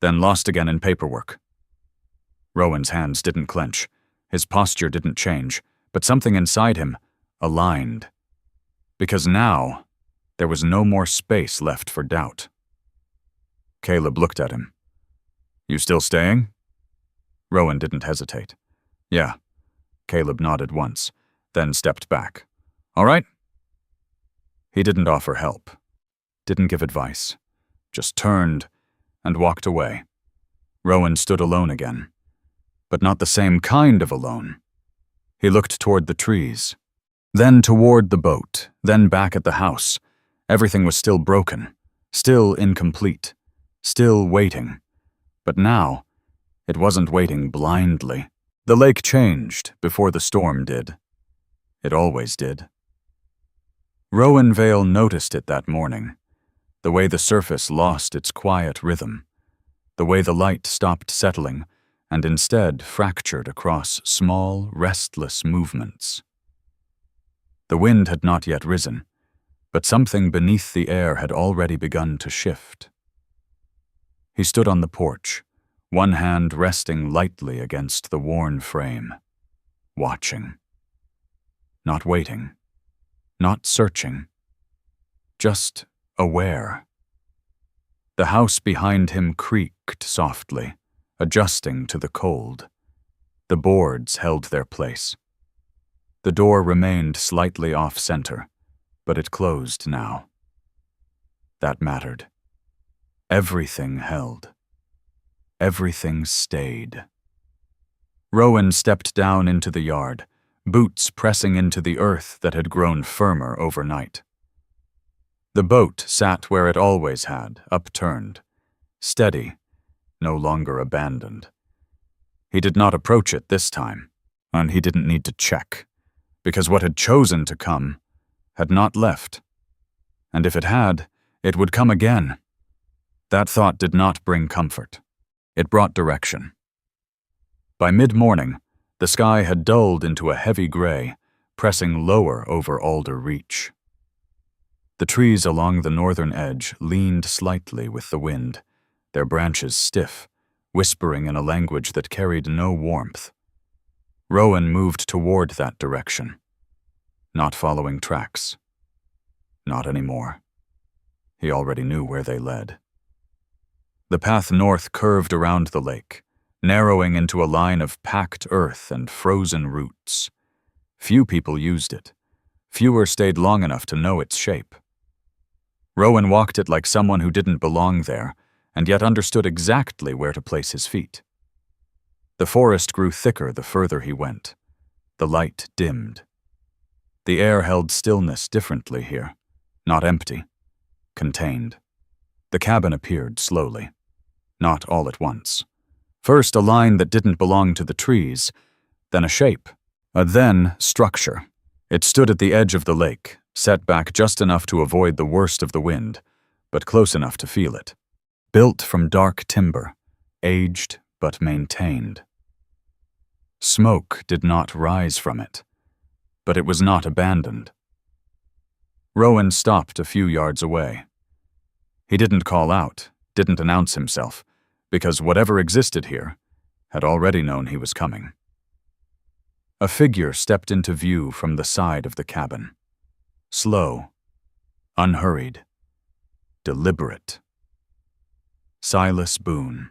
then lost again in paperwork." Rowan's hands didn't clench. His posture didn't change, but something inside him aligned. Because now, there was no more space left for doubt. Caleb looked at him. "You still staying?" Rowan didn't hesitate. "Yeah." Caleb nodded once, then stepped back. "All right." He didn't offer help, didn't give advice, just turned and walked away. Rowan stood alone again, but not the same kind of alone. He looked toward the trees, then toward the boat, then back at the house. Everything was still broken, still incomplete, still waiting. But now, it wasn't waiting blindly. The lake changed before the storm did. It always did. Rowan Vale noticed it that morning, the way the surface lost its quiet rhythm, the way the light stopped settling and instead fractured across small, restless movements. The wind had not yet risen, but something beneath the air had already begun to shift. He stood on the porch, one hand resting lightly against the worn frame, watching. Not waiting, not searching, just aware. The house behind him creaked softly, adjusting to the cold. The boards held their place. The door remained slightly off-center, but it closed now. That mattered. Everything held. Everything stayed. Rowan stepped down into the yard, boots pressing into the earth that had grown firmer overnight. The boat sat where it always had, upturned, steady, no longer abandoned. He did not approach it this time, and he didn't need to check, because what had chosen to come had not left. And if it had, it would come again. That thought did not bring comfort. It brought direction. By mid-morning, the sky had dulled into a heavy gray, pressing lower over Alder Reach. The trees along the northern edge leaned slightly with the wind, their branches stiff, whispering in a language that carried no warmth. Rowan moved toward that direction, not following tracks. Not anymore. He already knew where they led. The path north curved around the lake, narrowing into a line of packed earth and frozen roots. Few people used it. Fewer stayed long enough to know its shape. Rowan walked it like someone who didn't belong there, and yet understood exactly where to place his feet. The forest grew thicker the further he went. The light dimmed. The air held stillness differently here, not empty, contained. The cabin appeared slowly, not all at once. First a line that didn't belong to the trees, then a shape, a then structure. It stood at the edge of the lake, set back just enough to avoid the worst of the wind, but close enough to feel it. Built from dark timber, aged but maintained. Smoke did not rise from it, but it was not abandoned. Rowan stopped a few yards away. He didn't call out, didn't announce himself, because whatever existed here had already known he was coming. A figure stepped into view from the side of the cabin. Slow, unhurried, deliberate. Silas Boone.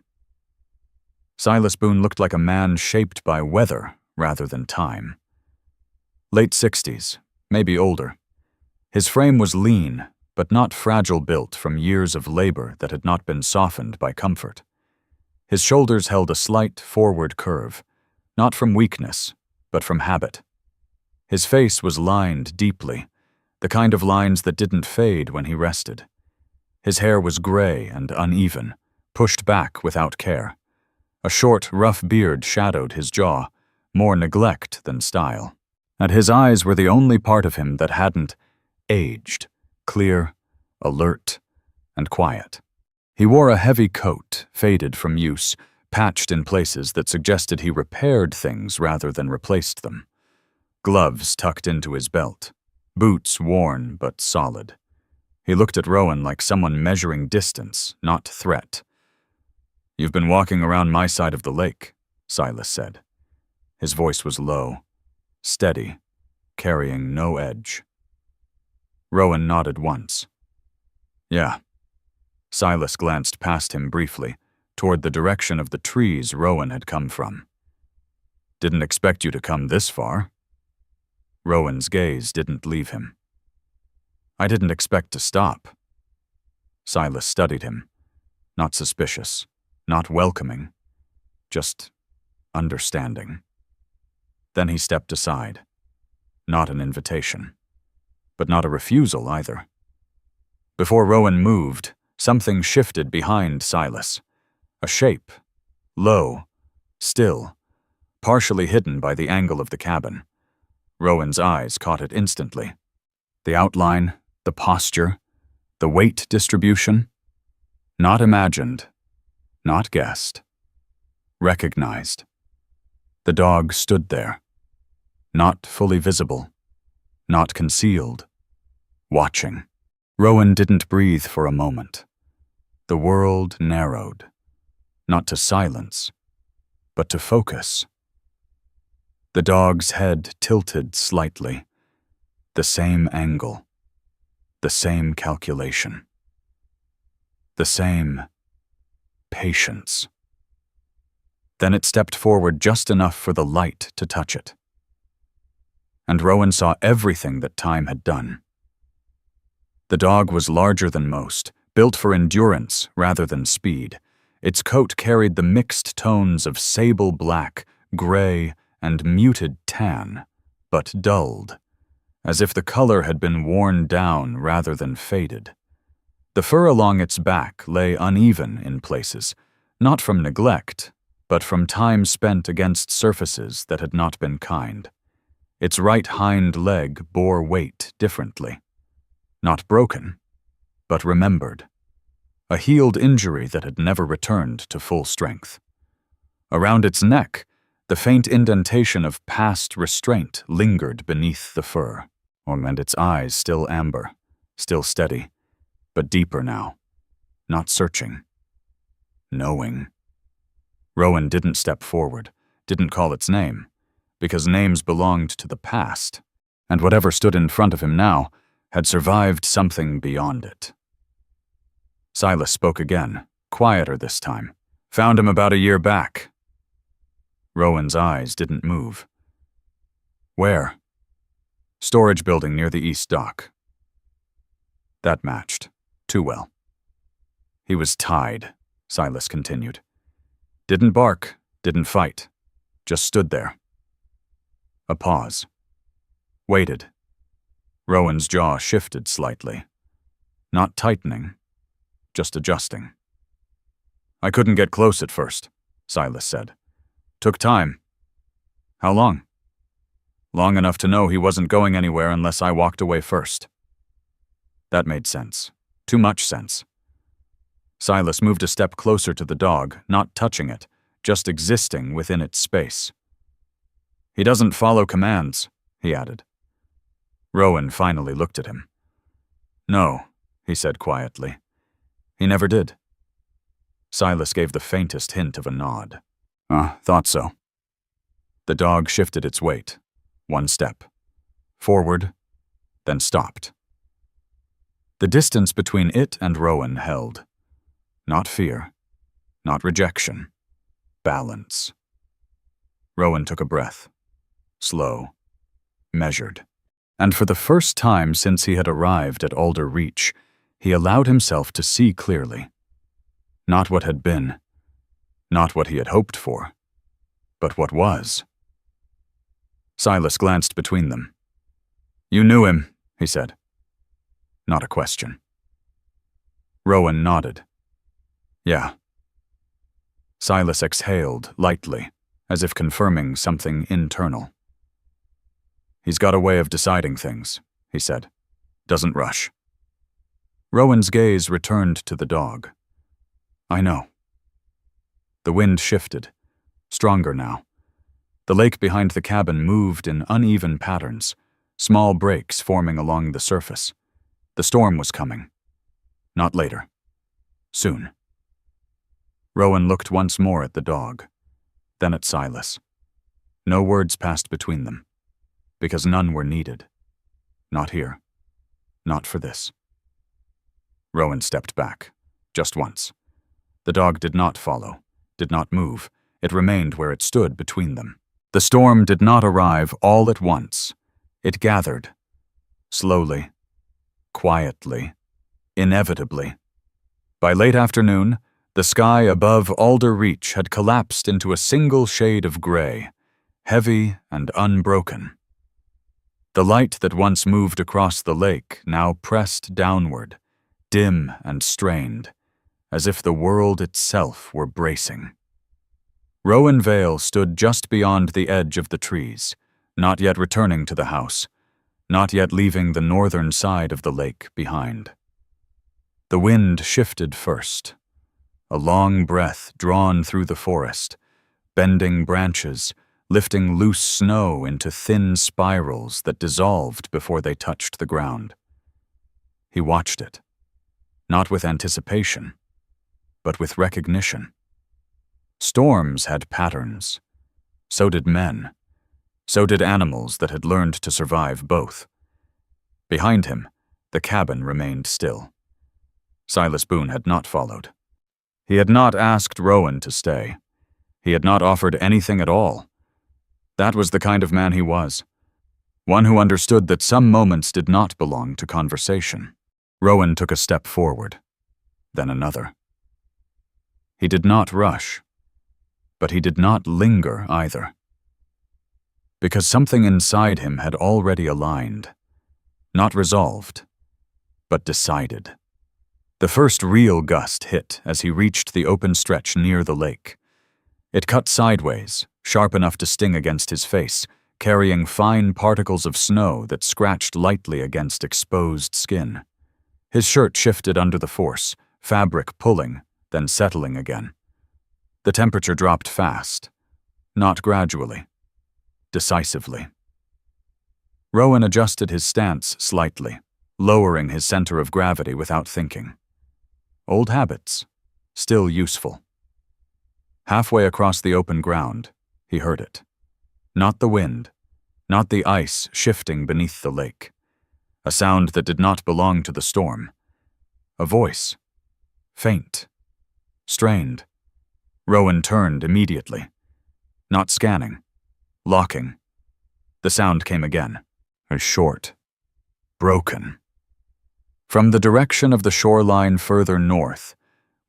Silas Boone looked like a man shaped by weather rather than time. Late 60s, maybe older. His frame was lean, but not fragile built from years of labor that had not been softened by comfort. His shoulders held a slight forward curve, not from weakness, but from habit. His face was lined deeply, the kind of lines that didn't fade when he rested. His hair was gray and uneven, pushed back without care. A short, rough beard shadowed his jaw, more neglect than style. And his eyes were the only part of him that hadn't aged, clear, alert, and quiet. He wore a heavy coat, faded from use, patched in places that suggested he repaired things rather than replaced them. Gloves tucked into his belt, boots worn but solid. He looked at Rowan like someone measuring distance, not threat. "You've been walking around my side of the lake," Silas said. His voice was low, steady, carrying no edge. Rowan nodded once. "Yeah." Silas glanced past him briefly, toward the direction of the trees Rowan had come from. "Didn't expect you to come this far." Rowan's gaze didn't leave him. "I didn't expect to stop." Silas studied him, not suspicious, not welcoming, just understanding. Then he stepped aside. Not an invitation, but not a refusal either. Before Rowan moved, something shifted behind Silas. A shape, low, still, partially hidden by the angle of the cabin. Rowan's eyes caught it instantly. The outline, the posture, the weight distribution. Not imagined, not guessed. Recognized. The dog stood there. Not fully visible, not concealed, watching. Rowan didn't breathe for a moment. The world narrowed, not to silence, but to focus. The dog's head tilted slightly, the same angle, the same calculation, the same patience. Then it stepped forward just enough for the light to touch it. And Rowan saw everything that time had done. The dog was larger than most, built for endurance rather than speed. Its coat carried the mixed tones of sable black, gray, and muted tan, but dulled, as if the color had been worn down rather than faded. The fur along its back lay uneven in places, not from neglect, but from time spent against surfaces that had not been kind. Its right hind leg bore weight differently. Not broken, but remembered. A healed injury that had never returned to full strength. Around its neck, the faint indentation of past restraint lingered beneath the fur, and its eyes still amber, still steady, but deeper now. Not searching. Knowing. Rowan didn't step forward, didn't call its name, because names belonged to the past, and whatever stood in front of him now had survived something beyond it. Silas spoke again, quieter this time. Found him about a year back. Rowan's eyes didn't move. Where? Storage building near the east dock. That matched. Too well. He was tied, Silas continued. Didn't bark, didn't fight. Just stood there. A pause. Waited. Rowan's jaw shifted slightly. Not tightening, just adjusting. I couldn't get close at first, Silas said. Took time. How long? Long enough to know he wasn't going anywhere unless I walked away first. That made sense. Too much sense. Silas moved a step closer to the dog, not touching it, just existing within its space. He doesn't follow commands, he added. Rowan finally looked at him. No, he said quietly. He never did. Silas gave the faintest hint of a nod. Thought so. The dog shifted its weight. One step. Forward, then stopped. The distance between it and Rowan held. Not fear. Not rejection. Balance. Rowan took a breath. Slow. Measured. And for the first time since he had arrived at Alder Reach, he allowed himself to see clearly. Not what had been. Not what he had hoped for. But what was. Silas glanced between them. You knew him, he said. Not a question. Rowan nodded. Yeah. Silas exhaled lightly, as if confirming something internal. He's got a way of deciding things, he said. Doesn't rush. Rowan's gaze returned to the dog. I know. The wind shifted, stronger now. The lake behind the cabin moved in uneven patterns, small breaks forming along the surface. The storm was coming. Not later. Soon. Rowan looked once more at the dog, then at Silas. No words passed between them, because none were needed. Not here. Not for this. Rowan stepped back, just once. The dog did not follow, did not move. It remained where it stood between them. The storm did not arrive all at once. It gathered. Slowly. Quietly. Inevitably. By late afternoon, the sky above Alder Reach had collapsed into a single shade of gray, heavy and unbroken. The light that once moved across the lake now pressed downward, dim and strained, as if the world itself were bracing. Rowan Vale stood just beyond the edge of the trees, not yet returning to the house, not yet leaving the northern side of the lake behind. The wind shifted first, a long breath drawn through the forest, bending branches, lifting loose snow into thin spirals that dissolved before they touched the ground. He watched it, not with anticipation, but with recognition. Storms had patterns. So did men. So did animals that had learned to survive both. Behind him, the cabin remained still. Silas Boone had not followed. He had not asked Rowan to stay. He had not offered anything at all. That was the kind of man he was. One who understood that some moments did not belong to conversation. Rowan took a step forward, then another. He did not rush, but he did not linger either. Because something inside him had already aligned, not resolved, but decided. The first real gust hit as he reached the open stretch near the lake. It cut sideways, sharp enough to sting against his face, carrying fine particles of snow that scratched lightly against exposed skin. His shirt shifted under the force, fabric pulling, then settling again. The temperature dropped fast, not gradually, decisively. Rowan adjusted his stance slightly, lowering his center of gravity without thinking. Old habits, still useful. Halfway across the open ground, he heard it. Not the wind, not the ice shifting beneath the lake. A sound that did not belong to the storm. A voice. Faint. Strained. Rowan turned immediately. Not scanning. Locking. The sound came again. A short. Broken. From the direction of the shoreline further north,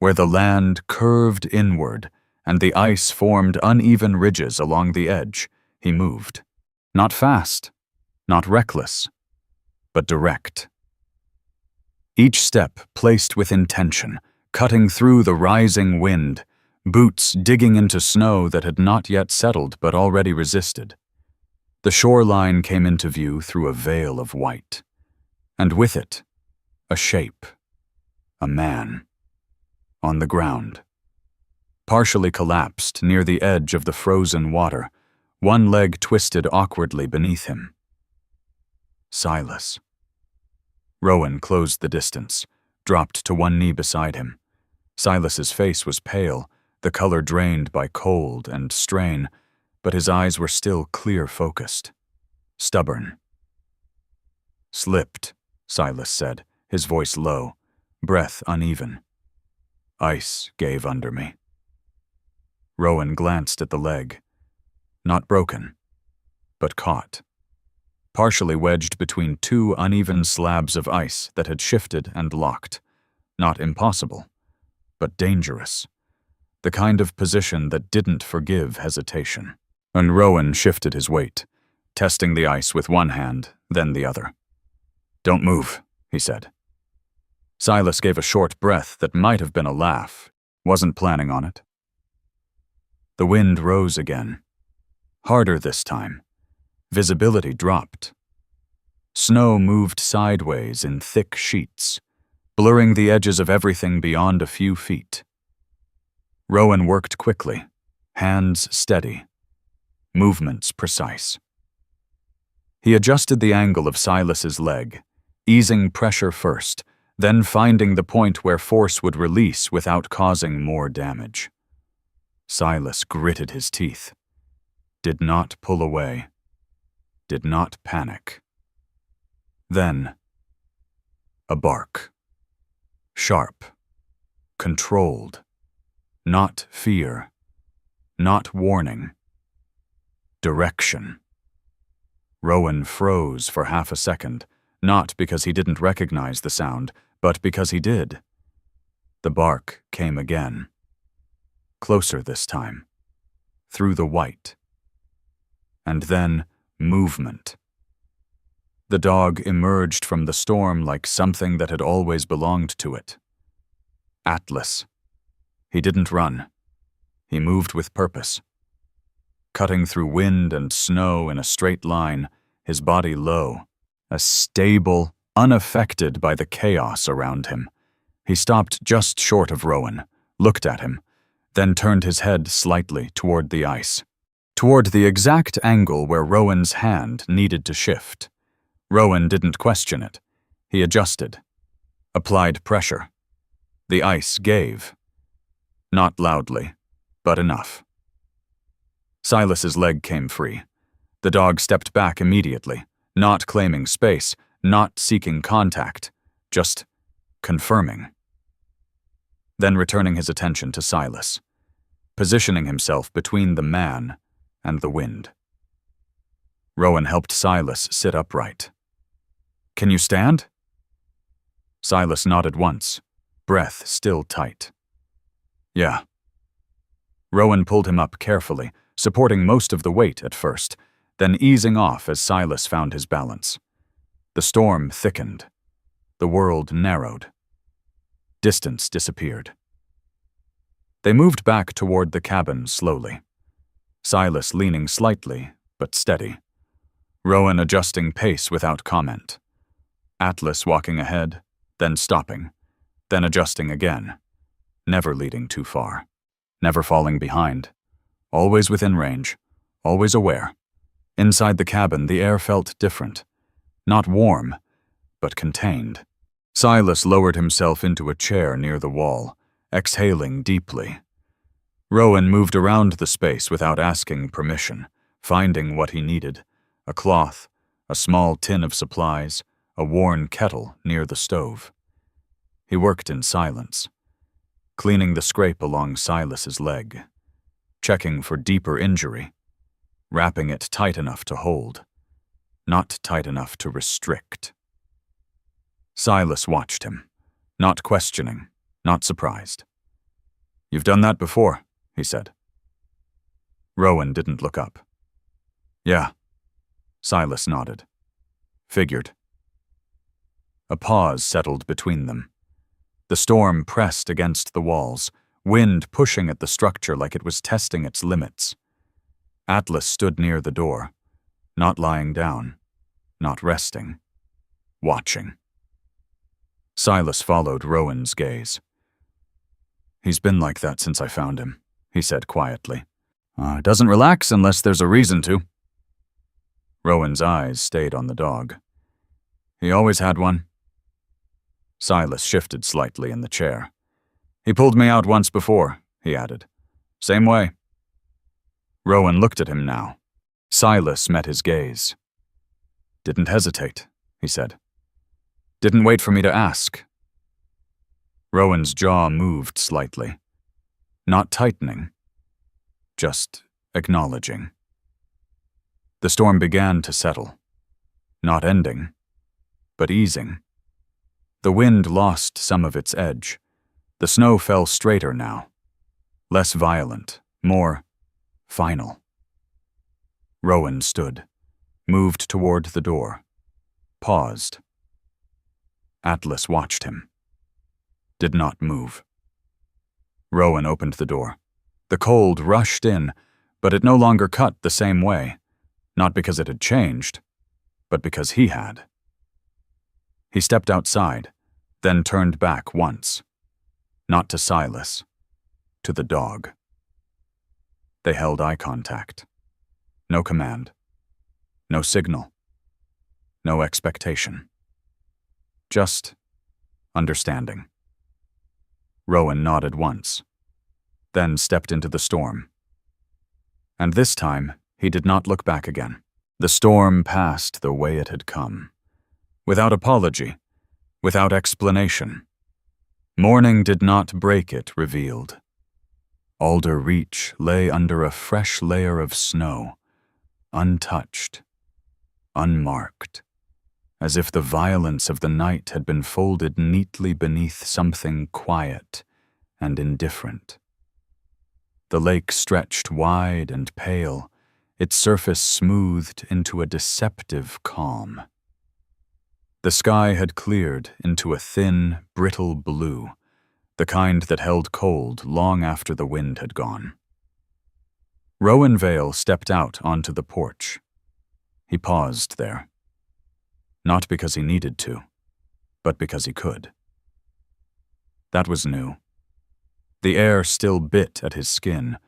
where the land curved inward and the ice formed uneven ridges along the edge, he moved. Not fast, not reckless, but direct. Each step placed with intention, cutting through the rising wind, boots digging into snow that had not yet settled but already resisted. The shoreline came into view through a veil of white, and with it, a shape, a man, on the ground. Partially collapsed near the edge of the frozen water, one leg twisted awkwardly beneath him. Silas. Rowan closed the distance, dropped to one knee beside him. Silas's face was pale, the color drained by cold and strain, but his eyes were still clear-focused, stubborn. "Slipped," Silas said, his voice low, breath uneven. "Ice gave under me." Rowan glanced at the leg. Not broken, but caught. Partially wedged between two uneven slabs of ice that had shifted and locked. Not impossible, but dangerous. The kind of position that didn't forgive hesitation. And Rowan shifted his weight, testing the ice with one hand, then the other. "Don't move," he said. Silas gave a short breath that might have been a laugh. Wasn't planning on it. The wind rose again. Harder this time. Visibility dropped. Snow moved sideways in thick sheets, blurring the edges of everything beyond a few feet. Rowan worked quickly, hands steady, movements precise. He adjusted the angle of Silas's leg, easing pressure first, then finding the point where force would release without causing more damage. Silas gritted his teeth. Did not pull away. Did not panic. Then, a bark. Sharp. Controlled. Not fear. Not warning. Direction. Rowan froze for half a second, not because he didn't recognize the sound, but because he did. The bark came again. Closer this time. Through the white. And then, movement. The dog emerged from the storm like something that had always belonged to it. Atlas. He didn't run. He moved with purpose. Cutting through wind and snow in a straight line, his body low, as stable, unaffected by the chaos around him. He stopped just short of Rowan, looked at him, then turned his head slightly toward the ice, toward the exact angle where Rowan's hand needed to shift. Rowan didn't question it. He adjusted, applied pressure. The ice gave. Not loudly, but enough. Silas's leg came free. The dog stepped back immediately, not claiming space, not seeking contact, just confirming. Then returning his attention to Silas, positioning himself between the man and the wind. Rowan helped Silas sit upright. "Can you stand?" Silas nodded once, breath still tight. "Yeah." Rowan pulled him up carefully, supporting most of the weight at first, then easing off as Silas found his balance. The storm thickened. The world narrowed. Distance disappeared. They moved back toward the cabin slowly. Silas leaning slightly, but steady. Rowan adjusting pace without comment. Atlas walking ahead, then stopping, then adjusting again, never leading too far, never falling behind, always within range, always aware. Inside the cabin, the air felt different, not warm, but contained. Silas lowered himself into a chair near the wall, exhaling deeply. Rowan moved around the space without asking permission, finding what he needed: a cloth, a small tin of supplies, a worn kettle near the stove. He worked in silence, cleaning the scrape along Silas's leg, checking for deeper injury, wrapping it tight enough to hold, not tight enough to restrict. Silas watched him, not questioning, not surprised. "You've done that before," he said. Rowan didn't look up. "Yeah," Silas nodded. "Figured." A pause settled between them. The storm pressed against the walls, wind pushing at the structure like it was testing its limits. Atlas stood near the door, not lying down, not resting, watching. Silas followed Rowan's gaze. "He's been like that since I found him," he said quietly. Doesn't relax unless there's a reason to." Rowan's eyes stayed on the dog. "He always had one." Silas shifted slightly in the chair. "He pulled me out once before," he added. "Same way." Rowan looked at him now. Silas met his gaze. "Didn't hesitate," he said. "Didn't wait for me to ask." Rowan's jaw moved slightly. Not tightening, just acknowledging. The storm began to settle. Not ending, but easing. The wind lost some of its edge. The snow fell straighter now. Less violent, more final. Rowan stood, moved toward the door, paused. Atlas watched him. Did not move. Rowan opened the door. The cold rushed in, but it no longer cut the same way, not because it had changed, but because he had. He stepped outside, then turned back once, not to Silas, to the dog. They held eye contact. No command, no signal, no expectation. Just understanding. Rowan nodded once, then stepped into the storm. And this time, he did not look back again. The storm passed the way it had come, without apology, without explanation. Morning did not break it revealed. Alder Reach lay under a fresh layer of snow, untouched, unmarked, as if the violence of the night had been folded neatly beneath something quiet and indifferent. The lake stretched wide and pale, its surface smoothed into a deceptive calm. The sky had cleared into a thin, brittle blue, the kind that held cold long after the wind had gone. Rowan Vale stepped out onto the porch. He paused there. Not because he needed to, but because he could. That was new. The air still bit at his skin,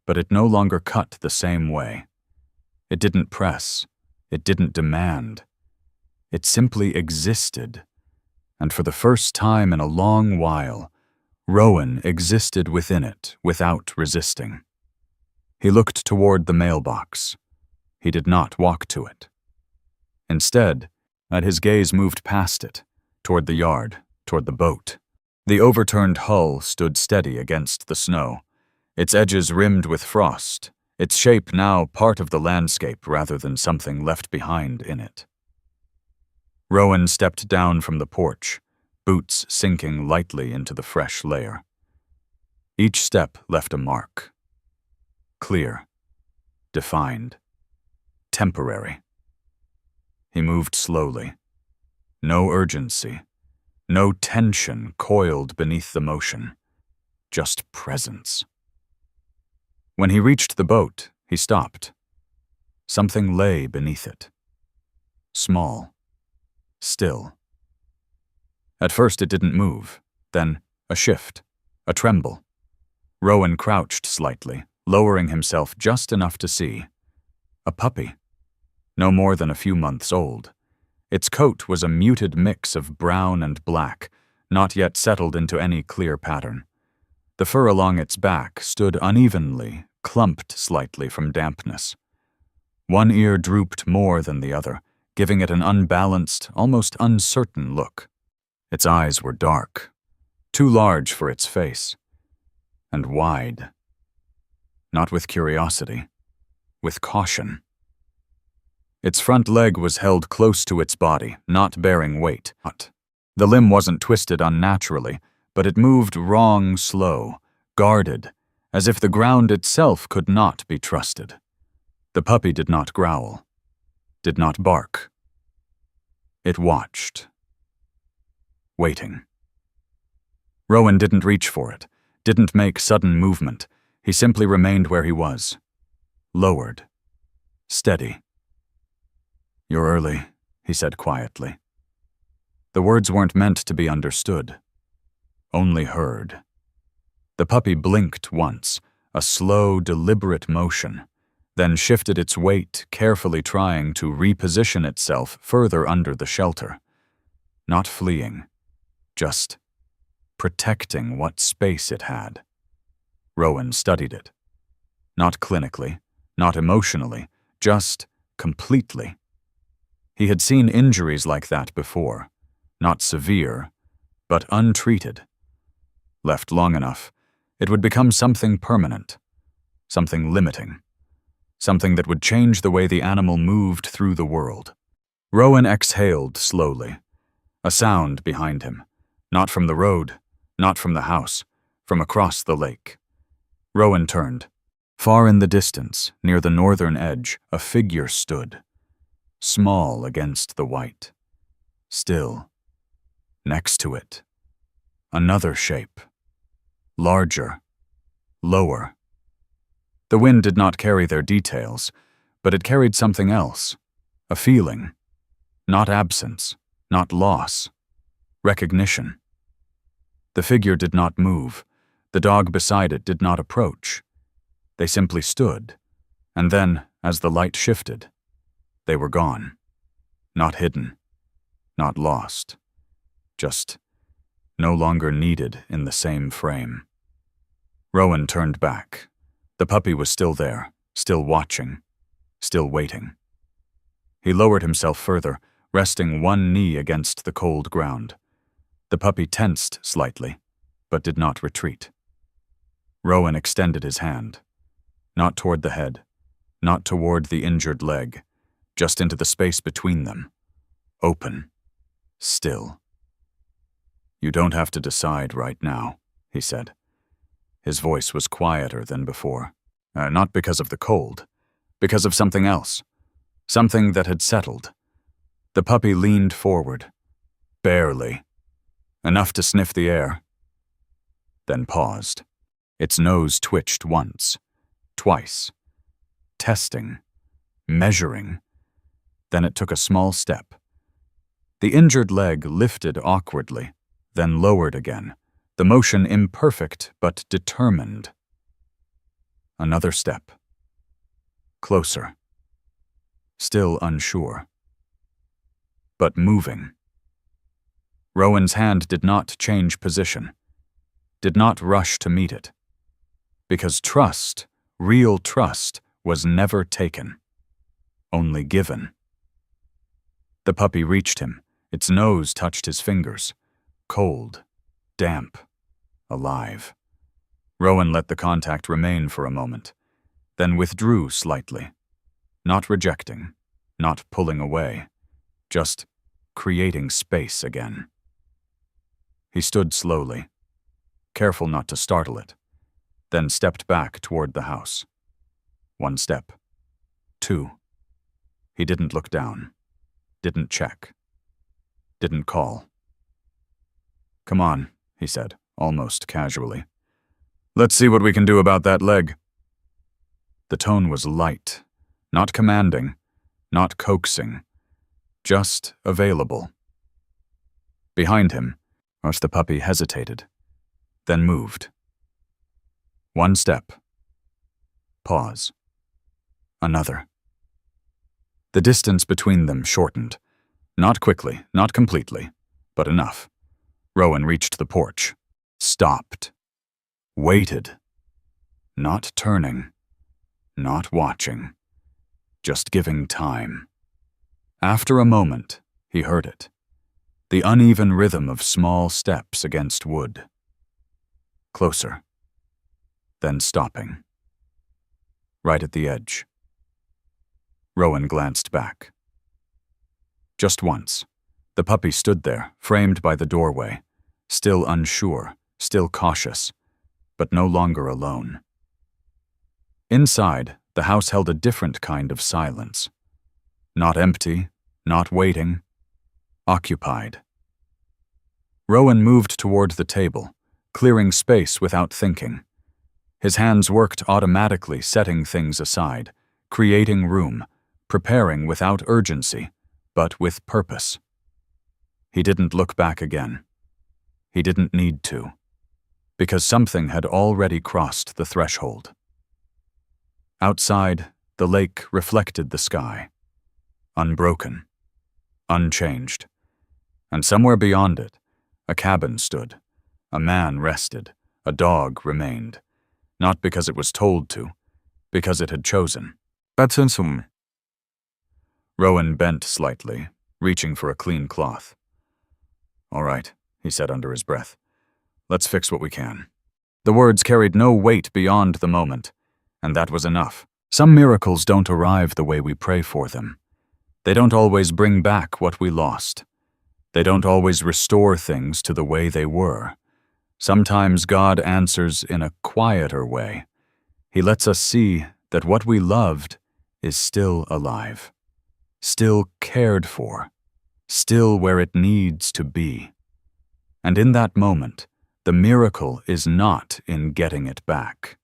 but it no longer cut the same way. It didn't press. It didn't demand. It simply existed. And for the first time in a long while, Rowan existed within it without resisting. He looked toward the mailbox. He did not walk to it. Instead, his gaze moved past it, toward the yard, toward the boat. The overturned hull stood steady against the snow, its edges rimmed with frost, its shape now part of the landscape rather than something left behind in it. Rowan stepped down from the porch, boots sinking lightly into the fresh layer. Each step left a mark. Clear, defined, temporary. He moved slowly. No urgency, no tension coiled beneath the motion, just presence. When he reached the boat, he stopped. Something lay beneath it. small, still. At first it didn't move, then a shift, a tremble. Rowan crouched slightly, lowering himself just enough to see. A puppy, no more than a few months old. Its coat was a muted mix of brown and black, not yet settled into any clear pattern. The fur along its back stood unevenly, clumped slightly from dampness. One ear drooped more than the other, giving it an unbalanced, almost uncertain look. Its eyes were dark, too large for its face, and wide. Not with curiosity, with caution. Its front leg was held close to its body, not bearing weight. The limb wasn't twisted unnaturally, but it moved wrong, slow, guarded, as if the ground itself could not be trusted. The puppy did not growl, did not bark. It watched, waiting. Rowan didn't reach for it, didn't make sudden movement. He simply remained where he was, lowered, steady. "You're early," he said quietly. The words weren't meant to be understood, only heard. The puppy blinked once, a slow, deliberate motion, then shifted its weight, carefully trying to reposition itself further under the shelter. Not fleeing, just protecting what space it had. Rowan studied it. Not clinically, not emotionally, just completely. He had seen injuries like that before, not severe, but untreated. Left long enough, it would become something permanent, something limiting, something that would change the way the animal moved through the world. Rowan exhaled slowly, a sound behind him, not from the road, not from the house, from across the lake. Rowan turned. Far in the distance, near the northern edge, a figure stood, small against the white. Still, next to it, another shape, larger, lower. The wind did not carry their details, but it carried something else, a feeling, not absence, not loss, recognition. The figure did not move. The dog beside it did not approach. They simply stood, and then, as the light shifted, they were gone. Not hidden, not lost, just no longer needed in the same frame. Rowan turned back. The puppy was still there, still watching, still waiting. He lowered himself further, resting one knee against the cold ground. The puppy tensed slightly, but did not retreat. Rowan extended his hand, not toward the head, not toward the injured leg, just into the space between them, open, still. "You don't have to decide right now," he said. His voice was quieter than before, not because of the cold, because of something else, something that had settled. The puppy leaned forward, barely, enough to sniff the air, then paused. Its nose twitched once, twice, testing, measuring. Then it took a small step. The injured leg lifted awkwardly, then lowered again, the motion imperfect but determined. Another step. Closer. Still unsure. But moving. Rowan's hand did not change position, did not rush to meet it. Because trust, real trust, was never taken, only given. The puppy reached him. Its nose touched his fingers. Cold, damp, alive. Rowan let the contact remain for a moment, then withdrew slightly, not rejecting, not pulling away, just creating space again. He stood slowly, careful not to startle it, then stepped back toward the house. One step. Two. He didn't look down, didn't check, didn't call. "Come on," he said, almost casually. "Let's see what we can do about that leg." The tone was light, not commanding, not coaxing, just available. Behind him, the puppy hesitated, then moved. One step. Pause. Another. The distance between them shortened. Not quickly, not completely, but enough. Rowan reached the porch. Stopped. Waited. Not turning. Not watching. Just giving time. After a moment, he heard it. The uneven rhythm of small steps against wood. Closer. Then stopping. Right at the edge. Rowan glanced back. Just once, the puppy stood there, framed by the doorway, still unsure, still cautious, but no longer alone. Inside, the house held a different kind of silence. Not empty, not waiting, occupied. Rowan moved toward the table, clearing space without thinking. His hands worked automatically, setting things aside, creating room, preparing without urgency, but with purpose. He didn't look back again. He didn't need to, because something had already crossed the threshold. Outside, the lake reflected the sky, unbroken, unchanged, and somewhere beyond it, a cabin stood, a man rested, a dog remained, not because it was told to, because it had chosen. Rowan bent slightly, reaching for a clean cloth. "All right," he said under his breath. "Let's fix what we can." The words carried no weight beyond the moment, and that was enough. Some miracles don't arrive the way we pray for them. They don't always bring back what we lost. They don't always restore things to the way they were. Sometimes God answers in a quieter way. He lets us see that what we loved is still alive, still cared for, still where it needs to be. And in that moment, the miracle is not in getting it back.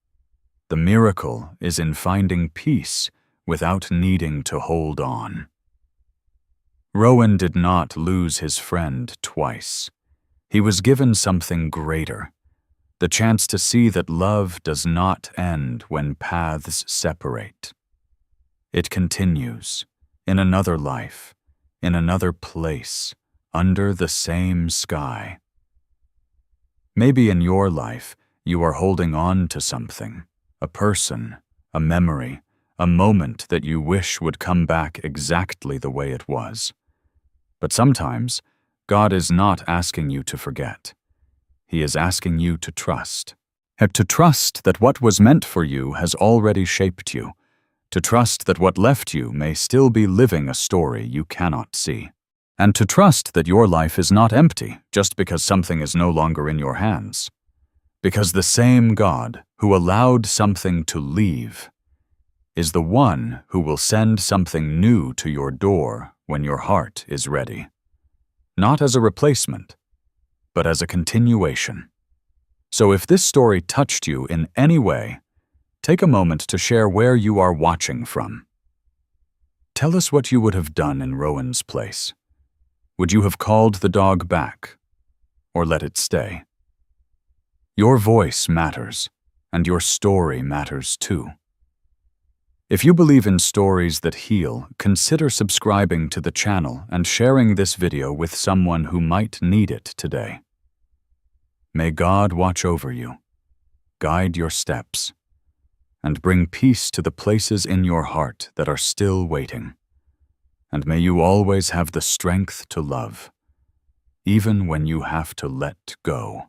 The miracle is in finding peace without needing to hold on. Rowan did not lose his friend twice. He was given something greater, the chance to see that love does not end when paths separate. It continues, in another life, in another place, under the same sky. Maybe in your life, you are holding on to something, a person, a memory, a moment that you wish would come back exactly the way it was. But sometimes, God is not asking you to forget. He is asking you to trust. To trust that what was meant for you has already shaped you. To trust that what left you may still be living a story you cannot see. And to trust that your life is not empty just because something is no longer in your hands. Because the same God who allowed something to leave is the one who will send something new to your door when your heart is ready. Not as a replacement, but as a continuation. So if this story touched you in any way, take a moment to share where you are watching from. Tell us what you would have done in Rowan's place. Would you have called the dog back, or let it stay? Your voice matters, and your story matters too. If you believe in stories that heal, consider subscribing to the channel and sharing this video with someone who might need it today. May God watch over you, guide your steps, and bring peace to the places in your heart that are still waiting. And may you always have the strength to love, even when you have to let go.